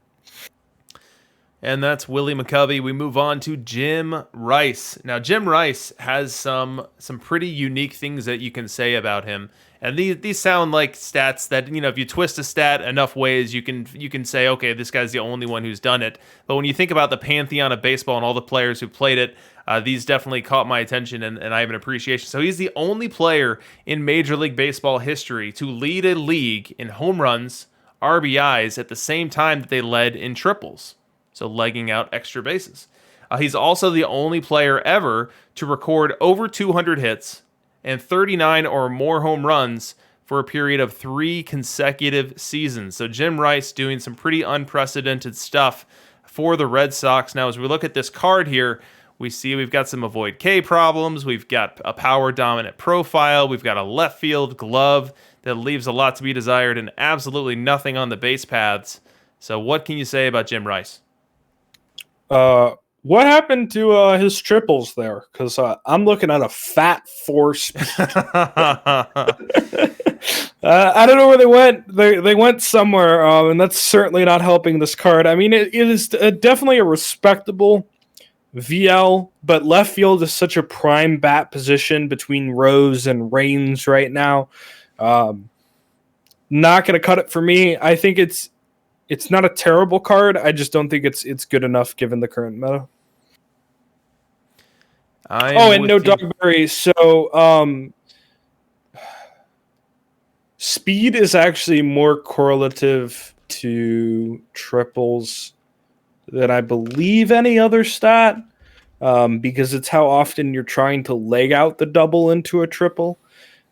And that's Willie McCovey. We move on to Jim Rice. Now, Jim Rice has some pretty unique things that you can say about him. And these sound like stats that, if you twist a stat enough ways, you can say, okay, this guy's the only one who's done it. But when you think about the pantheon of baseball and all the players who played it, these definitely caught my attention, and I have an appreciation. So he's the only player in Major League Baseball history to lead a league in home runs, RBIs, at the same time that they led in triples. So legging out extra bases. He's also the only player ever to record over 200 hits and 39 or more home runs for a period of 3 consecutive seasons. So Jim Rice doing some pretty unprecedented stuff for the Red Sox. Now, as we look at this card here, we see we've got some avoid K problems. We've got a power dominant profile. We've got a left field glove that leaves a lot to be desired and absolutely nothing on the base paths. So what can you say about Jim Rice? What happened to his triples there? Because I'm looking at a fat 4 speed. I don't know where they went. They went somewhere, and that's certainly not helping this card. I mean, it is definitely a respectable VL, but left field is such a prime bat position between Rose and Reigns right now. Not going to cut it for me. I think it's not a terrible card. I just don't think it's good enough given the current meta. And no Dogberry. So speed is actually more correlative to triples than I believe any other stat, because it's how often you're trying to leg out the double into a triple.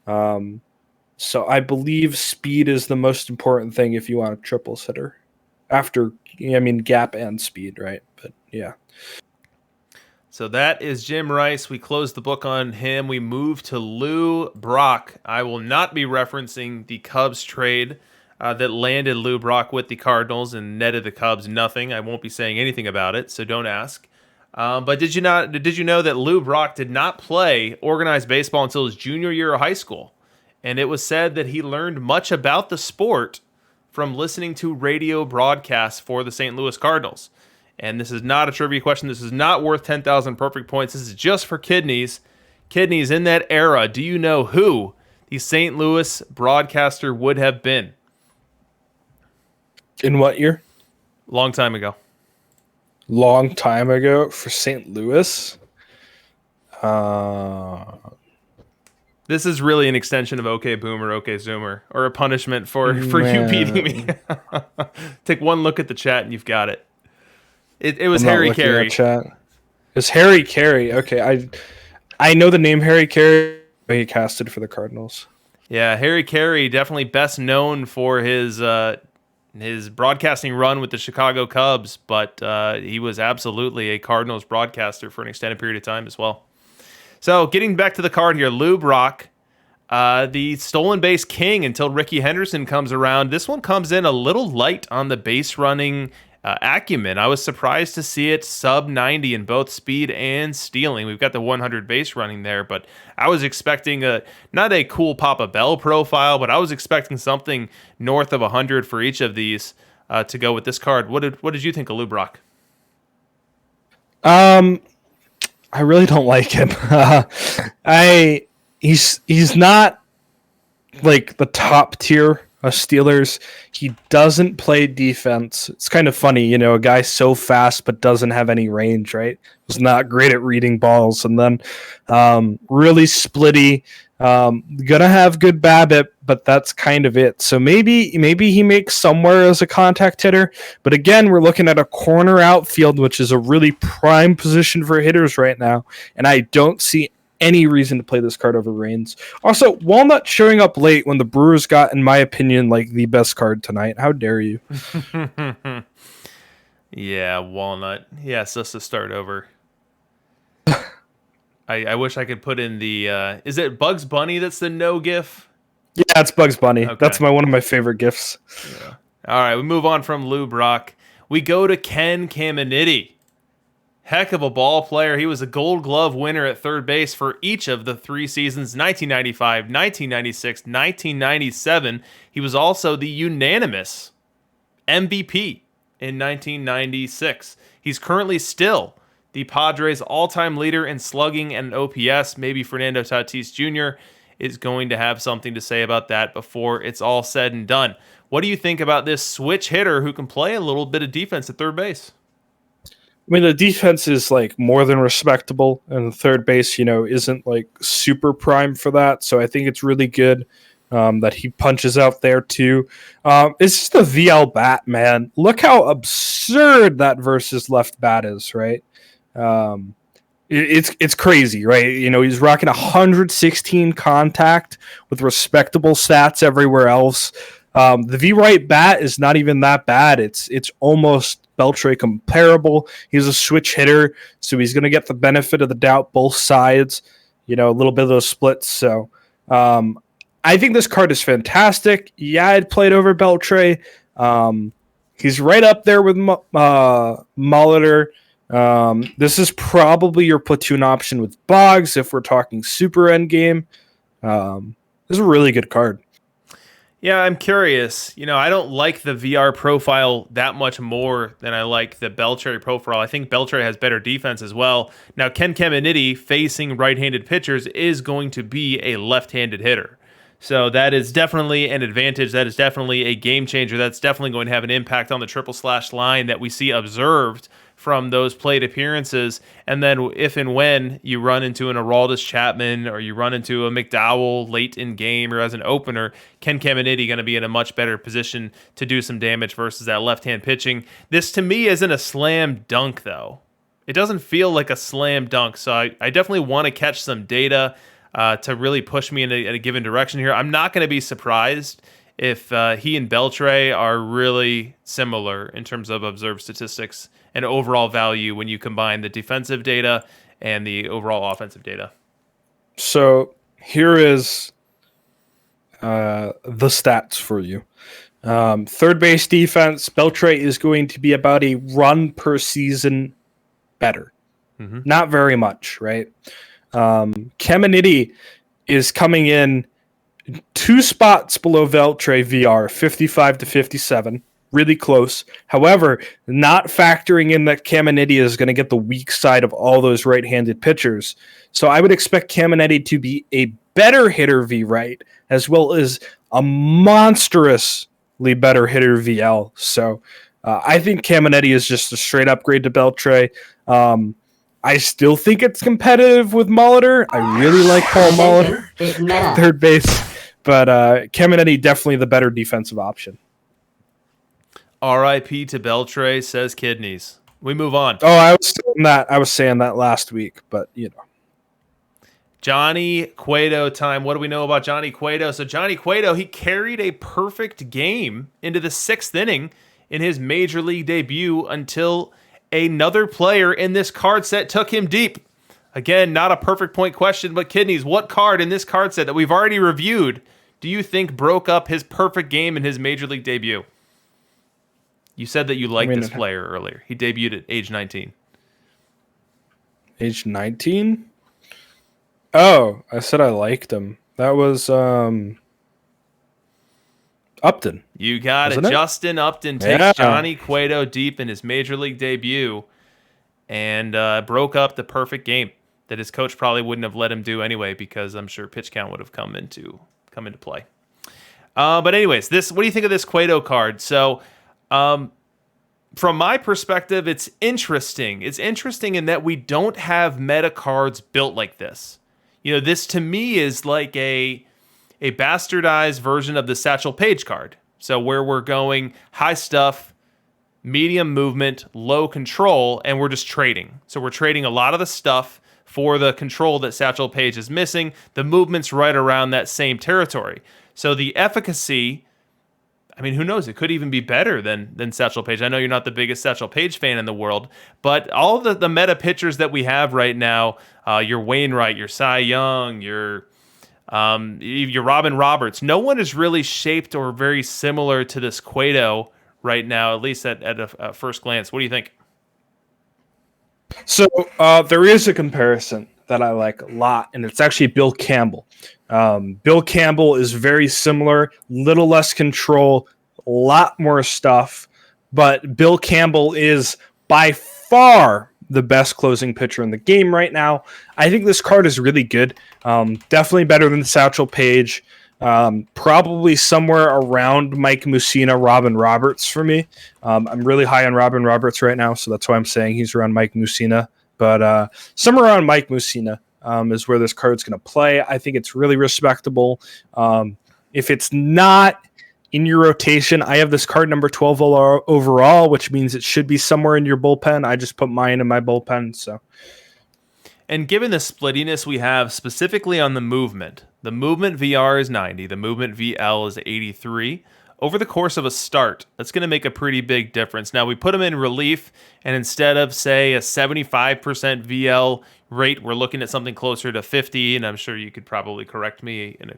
So I believe speed is the most important thing if you want a triples hitter. After, gap and speed, right? But yeah. So that is Jim Rice. We close the book on him. We move to Lou Brock. I will not be referencing the Cubs trade that landed Lou Brock with the Cardinals and netted the Cubs nothing. I won't be saying anything about it, so don't ask. But did you know that Lou Brock did not play organized baseball until his junior year of high school? And it was said that he learned much about the sport from listening to radio broadcasts for the St. Louis Cardinals. And this is not a trivia question. This is not worth 10,000 perfect points. This is just for kidneys. Kidneys, in that era, do you know who the St. Louis broadcaster would have been? In what year? Long time ago. Long time ago for St. Louis? This is really an extension of OK Boomer, OK Zoomer, or a punishment for you beating me. Take one look at the chat and you've got it. It was Harry Carey. It's Harry Carey. Okay, I know the name Harry Carey. He casted for the Cardinals. Yeah, Harry Carey, definitely best known for his broadcasting run with the Chicago Cubs, but he was absolutely a Cardinals broadcaster for an extended period of time as well. So getting back to the card here, Lou Brock, the stolen base king until Ricky Henderson comes around. This one comes in a little light on the base running acumen. I was surprised to see it sub 90 in both speed and stealing. We've got the 100 base running there, but I was expecting not a cool Papa Bell profile, but I was expecting something north of 100 for each of these to go with this card. What did you think of Lou Brock? I really don't like him. He's not like the top tier of Steelers. He doesn't play defense. It's kind of funny, a guy so fast but doesn't have any range, right? He's not great at reading balls, and then really splitty. Gonna have good BABIP, but that's kind of it. So maybe he makes somewhere as a contact hitter, but again, we're looking at a corner outfield, which is a really prime position for hitters right now, and I don't see any reason to play this card over Reigns. Also, Walnut showing up late when the Brewers got, in my opinion, like the best card tonight. How dare you? Yeah, Walnut. He asked us to start over. I wish I could put in the is it Bugs Bunny that's the no gif? Yeah, it's Bugs Bunny. Okay. That's one of my favorite gifs. Yeah. All right, we move on from Lou Brock. We go to Ken Caminiti. Heck of a ball player. He was a Gold Glove winner at third base for each of the 3 seasons, 1995, 1996, 1997. He was also the unanimous MVP in 1996. He's currently still the Padres' all-time leader in slugging and OPS. Maybe Fernando Tatis Jr. is going to have something to say about that before it's all said and done. What do you think about this switch hitter who can play a little bit of defense at third base? I mean, the defense is like more than respectable, and third base, isn't like super prime for that. So I think it's really good that he punches out there too. It's just a VL bat, man. Look how absurd that versus left bat is, right? It's crazy, right? He's rocking 116 contact with respectable stats everywhere else. The V right bat is not even that bad. It's almost Beltre comparable. He's a switch hitter, so he's going to get the benefit of the doubt both sides, a little bit of those splits. So I think this card is fantastic. Yeah, I'd played over Beltre. He's right up there with Molitor. This is probably your platoon option with Boggs if we're talking super end game. This is a really good card. Yeah, I'm curious. I don't like the VR profile that much more than I like the Beltre profile. I think Beltre has better defense as well. Now, Ken Caminiti facing right-handed pitchers is going to be a left-handed hitter. So that is definitely an advantage. That is definitely a game changer. That's definitely going to have an impact on the triple slash line that we see observed from those plate appearances. And then if and when you run into an Aroldis Chapman or you run into a McDowell late in game or as an opener, Ken Caminiti going to be in a much better position to do some damage versus that left-hand pitching. This to me isn't a slam dunk though. It doesn't feel like a slam dunk. So I definitely want to catch some data to really push me in a given direction here. I'm not going to be surprised if he and Beltre are really similar in terms of observed statistics and overall value when you combine the defensive data and the overall offensive data. So here is the stats for you. Third base defense, Beltre is going to be about a run per season better. Mm-hmm. Not very much, right? Caminiti is coming in 2 spots below Beltre VR, 55 to 57. Really close. However, not factoring in that Caminiti is going to get the weak side of all those right-handed pitchers. So I would expect Caminiti to be a better hitter V right, as well as a monstrously better hitter VL. So I think Caminiti is just a straight upgrade to Beltre. I still think it's competitive with Molitor. I really like Paul Molitor at third base, but Caminiti definitely the better defensive option. R.I.P. to Beltre, says Kidneys. We move on. Oh, I was saying that last week, but Johnny Cueto time. What do we know about Johnny Cueto? So Johnny Cueto, he carried a perfect game into the 6th inning in his major league debut until another player in this card set took him deep. Again, not a perfect point question, but Kidneys, what card in this card set that we've already reviewed do you think broke up his perfect game in his major league debut? You said that you liked this player earlier. He debuted at age 19. Age 19? Oh, I said I liked him. That was Upton. You got it. Justin Upton takes Johnny Cueto deep in his major league debut and broke up the perfect game that his coach probably wouldn't have let him do anyway, because I'm sure pitch count would have come into play. But anyways, what do you think of this Cueto card? So from my perspective, it's interesting. It's interesting in that we don't have meta cards built like this. This to me is like a bastardized version of the Satchel Paige card. So where we're going high stuff, medium movement, low control, and we're just trading. So we're trading a lot of the stuff for the control that Satchel Paige is missing. The movement's right around that same territory. So the efficacy, I mean, who knows? It could even be better than Satchel Paige. I know you're not the biggest Satchel Paige fan in the world, but all the meta pitchers that we have right now, your Wainwright, your Cy Young, your Robin Roberts, no one is really shaped or very similar to this Cueto right now, at least at a first glance. What do you think? So there is a comparison that I like a lot, and it's actually Bill Campbell. Bill Campbell is very similar, little less control, a lot more stuff, but Bill Campbell is by far the best closing pitcher in the game right now. I think this card is really good. Definitely better than Satchel Paige. Probably somewhere around Mike Mussina, Robin Roberts for me. I'm really high on Robin Roberts right now, so that's why I'm saying he's around Mike Mussina. But somewhere around Mike Mussina is where this card's going to play. I think it's really respectable. If it's not in your rotation, I have this card number 12 overall, which means it should be somewhere in your bullpen. I just put mine in my bullpen. So, and given the splittiness we have specifically on the movement VR is 90, the movement VL is 83. Over the course of a start, that's going to make a pretty big difference. Now, we put them in relief, and instead of, say, a 75% VL rate, we're looking at something closer to 50, and I'm sure you could probably correct me in a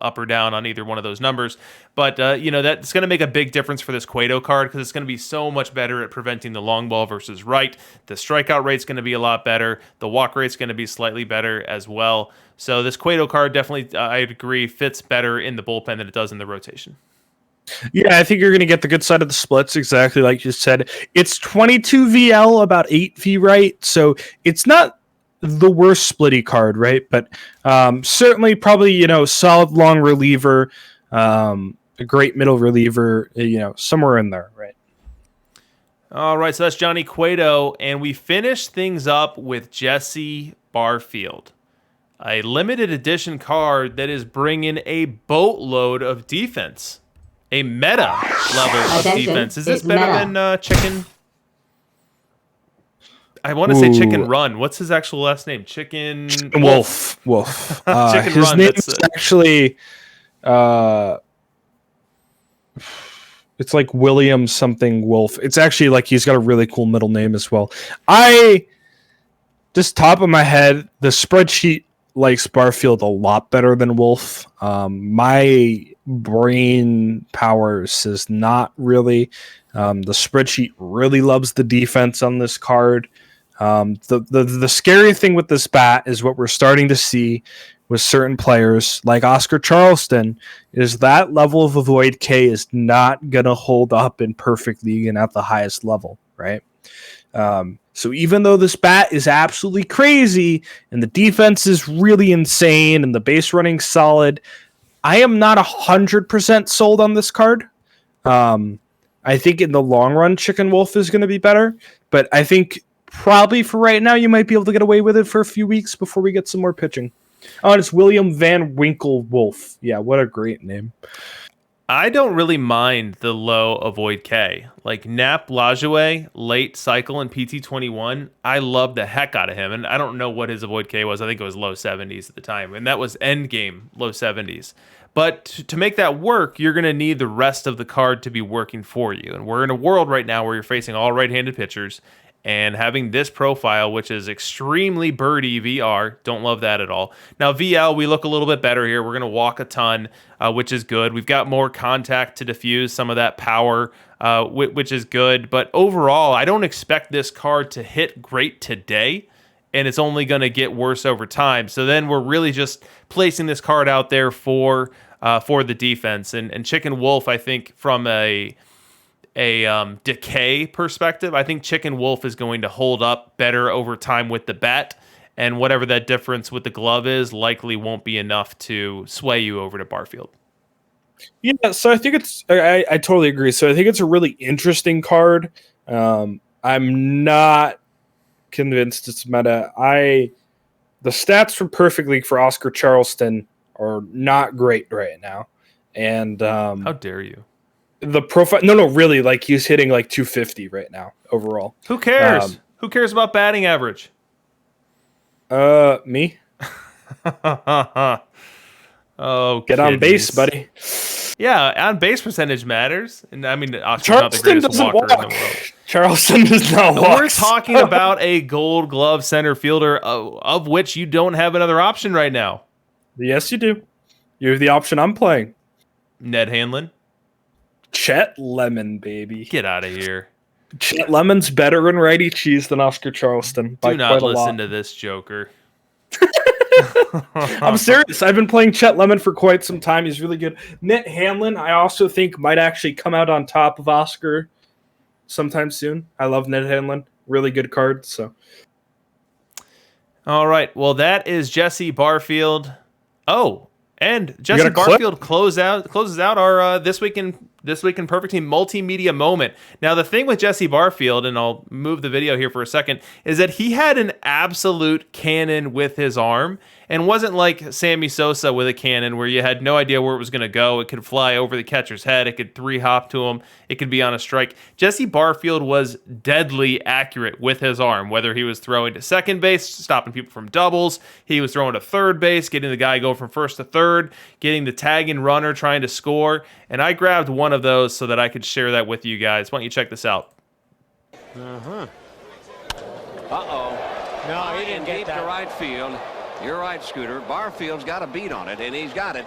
up or down on either one of those numbers. But, that's going to make a big difference for this Cueto card because it's going to be so much better at preventing the long ball versus right. The strikeout rate's going to be a lot better. The walk rate's going to be slightly better as well. So this Cueto card definitely, I'd agree, fits better in the bullpen than it does in the rotation. Yeah, I think you're going to get the good side of the splits, exactly like you said. It's 22 VL, about 8 V right, so it's not the worst splitty card, right? But certainly probably, solid long reliever, a great middle reliever, somewhere in there, right? All right, so that's Johnny Cueto, and we finish things up with Jesse Barfield, a limited edition card that is bringing a boatload of defense, a meta level of defense. Is this better than Chicken? I want to say Chicken Run. What's his actual last name? Chicken Wolf. Chicken his Run. Name is actually, it's like William something Wolf. It's actually like he's got a really cool middle name as well. Just top of my head, the spreadsheet likes Barfield a lot better than Wolf. My brain power says not really. The spreadsheet really loves the defense on this card. The scary thing with this bat is what we're starting to see with certain players like Oscar Charleston is that level of avoid K is not going to hold up in perfect league and at the highest level, right? So even though this bat is absolutely crazy and the defense is really insane and the base running solid, I am not 100% sold on this card. I think in the long run, Chicken Wolf is going to be better, but I think probably for right now, you might be able to get away with it for a few weeks before we get some more pitching. Oh, and it's William Van Winkle Wolf. Yeah, what a great name. I don't really mind the low avoid K. Like Nap Lajoie, late cycle in PT21, I love the heck out of him. And I don't know what his avoid K was. I think it was low 70s at the time. And that was end game, low 70s. But to make that work, you're going to need the rest of the card to be working for you. And we're in a world right now where you're facing all right-handed pitchers. And having this profile, which is extremely birdie VR, don't love that at all. Now, VL, we look a little bit better here. We're going to walk a ton, which is good. We've got more contact to diffuse some of that power, which is good. But overall, I don't expect this card to hit great today, and it's only going to get worse over time. So then we're really just placing this card out there for the defense. And Chicken Wolf, I think, from a decay perspective, I think Chicken Wolf is going to hold up better over time with the bat, and whatever that difference with the glove is likely won't be enough to sway you over to Barfield. Yeah, so I think I totally agree. So I think it's a really interesting card. I'm not convinced it's meta. The stats from Perfect League for Oscar Charleston are not great right now. And How dare you? the profile, no, really, like he's hitting like 250 right now overall. Who cares? Who cares about batting average? Me. Oh, Get on base, buddy. Yeah, on base percentage matters. And I mean, Oscar's not the Charleston greatest doesn't walker walk. in the world. Charleston does not walk. We're talking about a Gold Glove center fielder, of which you don't have another option right now. Yes, you do. You have the option I'm playing. Ned Hanlon, Chet Lemon, baby. get out of here. Chet Lemon's better in righty cheese than Oscar Charleston. Do not listen to this joker. I'm serious. I've been playing Chet Lemon for quite some time. He's really good. Ned Hanlon, I also think, might actually come out on top of Oscar sometime soon. I love Ned Hanlon. Really good card. So, all right. Well, that is Jesse Barfield. Oh, and Jesse Barfield closes out our this week in Perfect Team multimedia moment. Now, the thing with Jesse Barfield, and I'll move the video here for a second, is that he had an absolute cannon with his arm, and wasn't like Sammy Sosa with a cannon where you had no idea where it was going to go. It could fly over the catcher's head. It could 3-hop to him. It could be on a strike. Jesse Barfield was deadly accurate with his arm, whether he was throwing to second base, stopping people from doubles. He was throwing to third base, getting the guy going from first to third, getting the tagging runner trying to score. And I grabbed one of those so that I could share that with you guys. Why don't you check this out? Uh-oh. No, he didn't get that. To right field. You're right, Scooter. Barfield's got a beat on it, and he's got it.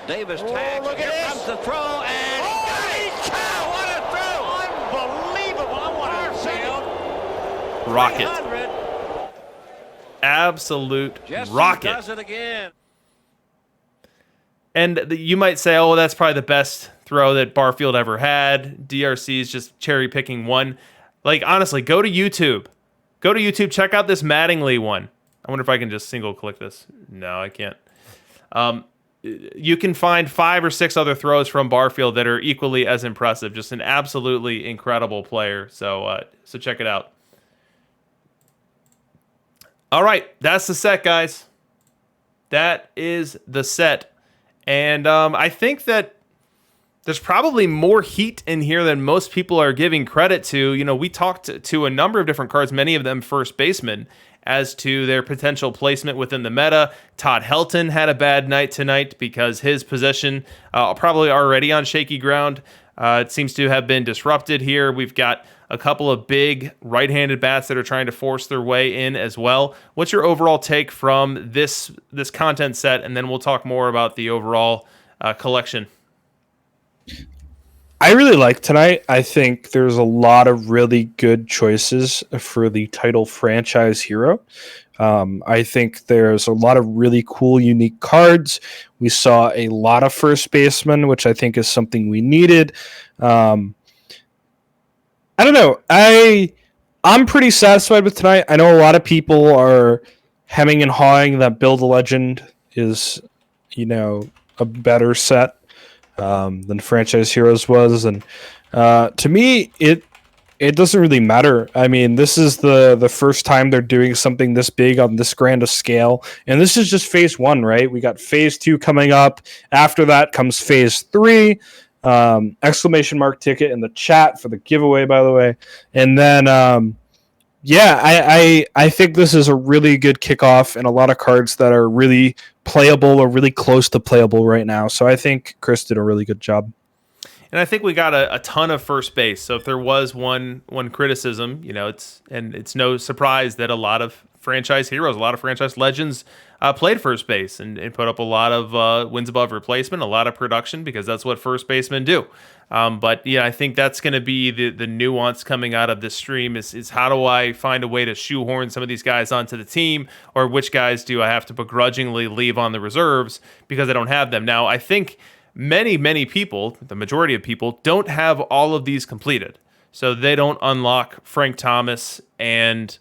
Davis tags. Look at Here this. comes the throw, and Holy cow, what a throw! Unbelievable. I want to Barfield. Rocket. 300. Absolute Jesse rocket. does it again. And you might say, oh, well, that's probably the best throw that Barfield ever had. DRC is just cherry picking one. Like, honestly, go to YouTube. Go to YouTube. Check out this Mattingly one. I wonder if I can just single click this. No, I can't. You can find 5 or 6 other throws from Barfield that are equally as impressive. Just an absolutely incredible player. So check it out. All right, that's the set, guys. That is the set. And I think that there's probably more heat in here than most people are giving credit to. You know, we talked to a number of different cards, many of them first basemen, as to their potential placement within the meta. Todd Helton had a bad night tonight because his position probably already on shaky ground. It seems to have been disrupted here. We've got a couple of big right-handed bats that are trying to force their way in as well. What's your overall take from this content set? And then we'll talk more about the overall collection. I really like tonight. I think there's a lot of really good choices for the title franchise hero. I think there's a lot of really cool, unique cards. We saw a lot of first basemen, which I think is something we needed. I don't know. I'm pretty satisfied with tonight. I know a lot of people are hemming and hawing that Build a Legend is, a better set than Franchise Heroes was, and to me, it doesn't really matter. I mean, this is the first time they're doing something this big on this grand a scale, and this is just phase 1, right? We got phase 2 coming up. After that comes phase 3. Exclamation mark ticket in the chat for the giveaway, by the way. And then, I think this is a really good kickoff, and a lot of cards that are really playable or really close to playable right now. So I think Chris did a really good job. And I think we got a ton of first base. So if there was one criticism, it's no surprise that a lot of franchise heroes, a lot of franchise legends played first base and put up a lot of wins above replacement, a lot of production, because that's what first basemen do. But yeah, I think that's going to be the nuance coming out of this stream is how do I find a way to shoehorn some of these guys onto the team, or which guys do I have to begrudgingly leave on the reserves because I don't have them. Now, I think many people, the majority of people, don't have all of these completed. So they don't unlock Frank Thomas and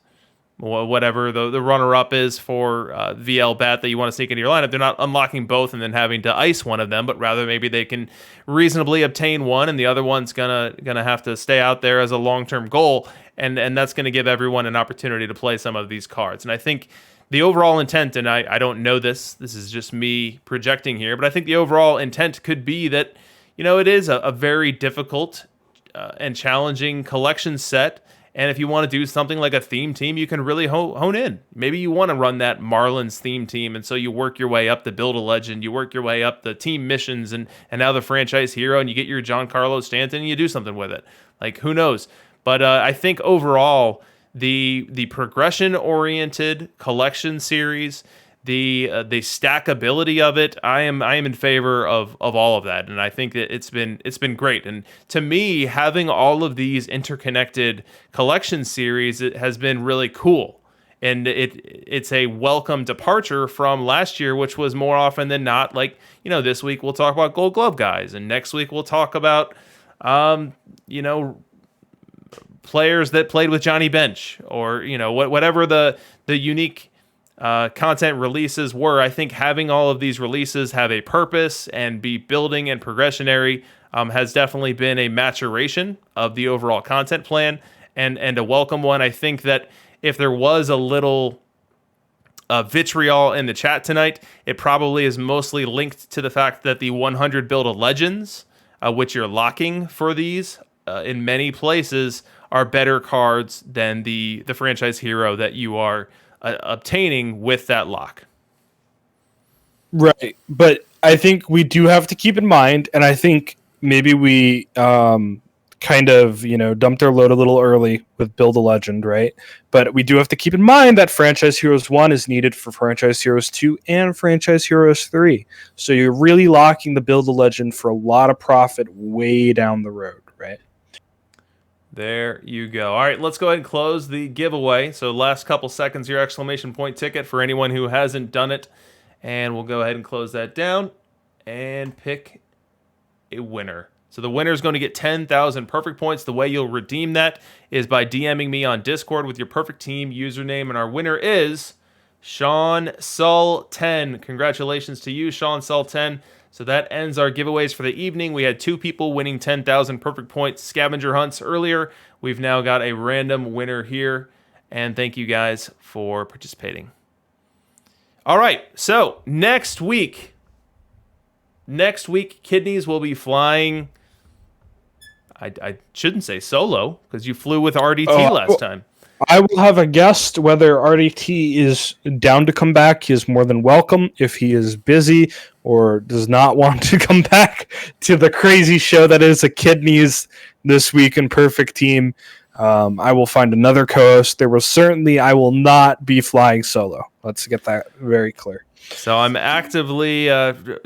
whatever the runner-up is for VL bat that you want to sneak into your lineup. They're not unlocking both and then having to ice one of them, but rather maybe they can reasonably obtain one, and the other one's gonna have to stay out there as a long-term goal, and that's going to give everyone an opportunity to play some of these cards. And I think the overall intent, and I don't know this is just me projecting here, but I think the overall intent could be that, it is a very difficult and challenging collection set. And if you want to do something like a theme team, you can really hone in. Maybe you want to run that Marlins theme team, and so you work your way up the Build a Legend, you work your way up the team missions, and now the franchise hero, and you get your Giancarlo Stanton, and you do something with it. Like, who knows? But I think overall, the progression-oriented collection series, the stackability of it, I am in favor of all of that, and I think that it's been great. And to me, having all of these interconnected collection series, it has been really cool, and it's a welcome departure from last year, which was more often than not like, this week we'll talk about Gold Glove guys, and next week we'll talk about players that played with Johnny Bench, or whatever the unique content releases were. I think having all of these releases have a purpose and be building and progressionary has definitely been a maturation of the overall content plan, and a welcome one. I think that if there was a little vitriol in the chat tonight, it probably is mostly linked to the fact that the 100 Build a Legends, which you're locking for these in many places, are better cards than the franchise hero that you are obtaining with that lock. Right. But I think we do have to keep in mind, and I think maybe we kind of, dumped our load a little early with Build a Legend, right? But we do have to keep in mind that Franchise Heroes 1 is needed for Franchise Heroes 2 and Franchise Heroes 3. So you're really locking the Build a Legend for a lot of profit way down the road, right? There you go. All right, let's go ahead and close the giveaway. So last couple seconds, your exclamation point ticket for anyone who hasn't done it. And we'll go ahead and close that down and pick a winner. So the winner is going to get 10,000 perfect points. The way you'll redeem that is by DMing me on Discord with your perfect team username. And our winner is Sean Sull 10. Congratulations to you, Sean Sull 10. So that ends our giveaways for the evening. We had 2 people winning 10,000 perfect points scavenger hunts earlier. We've now got a random winner here. And thank you guys for participating. All right, so next week, Kidneys will be flying. I shouldn't say solo, because you flew with RDT last time. I will have a guest. Whether RDT is down to come back, he is more than welcome. If he is busy or does not want to come back to the crazy show that is a Kidneys this week in Perfect Team, I will find another co-host. I will not be flying solo. Let's get that very clear. So I'm actively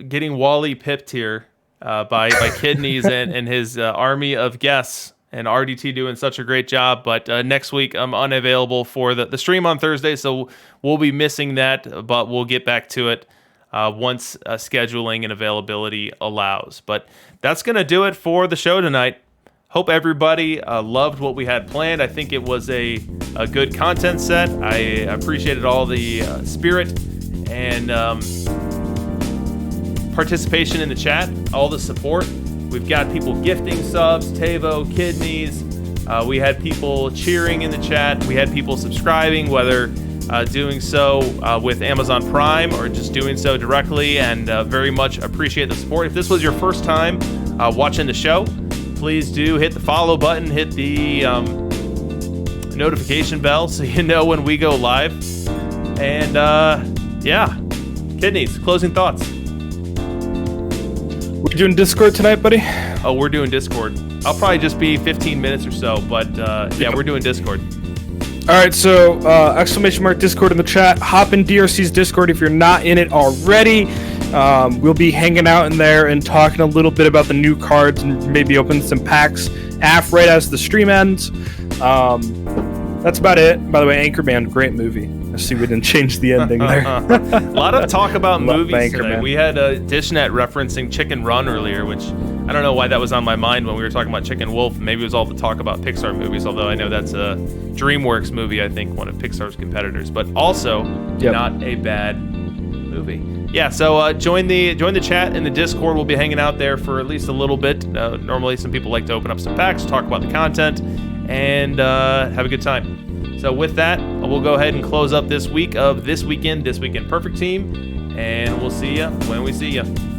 getting Wally pipped here by Kidneys and his army of guests. And RDT doing such a great job, but next week I'm unavailable for the stream on Thursday, so we'll be missing that, but we'll get back to it once scheduling and availability allows. But that's going to do it for the show tonight. Hope everybody loved what we had planned. I think it was a good content set. I appreciated all the spirit and participation in the chat, all the support. We've got people gifting subs, Tavo, Kidneys. We had people cheering in the chat. We had people subscribing, whether doing so with Amazon Prime or just doing so directly, and very much appreciate the support. If this was your first time watching the show, please do hit the follow button, hit the notification bell so you know when we go live. And yeah, Kidneys, closing thoughts. We're doing Discord tonight, buddy? Oh, we're doing Discord. I'll probably just be 15 minutes or so, but yeah, we're doing Discord. All right, so exclamation mark Discord in the chat. Hop in DRC's Discord if you're not in it already. We'll be hanging out in there and talking a little bit about the new cards and maybe open some packs right as the stream ends. That's about it. By the way, Anchorman, great movie. I see we didn't change the ending there. A lot of talk about movies today. Anchorman. We had Dishnet referencing Chicken Run earlier, which I don't know why that was on my mind when we were talking about Chicken Wolf. Maybe it was all the talk about Pixar movies, although I know that's a DreamWorks movie, I think, one of Pixar's competitors. But also, not a bad movie. Yeah, so join the chat in the Discord. We'll be hanging out there for at least a little bit. Normally, some people like to open up some packs, talk about the content, and have a good time. So with that, we'll go ahead and close up this week of This Weekend Perfect Team, and we'll see you when we see you.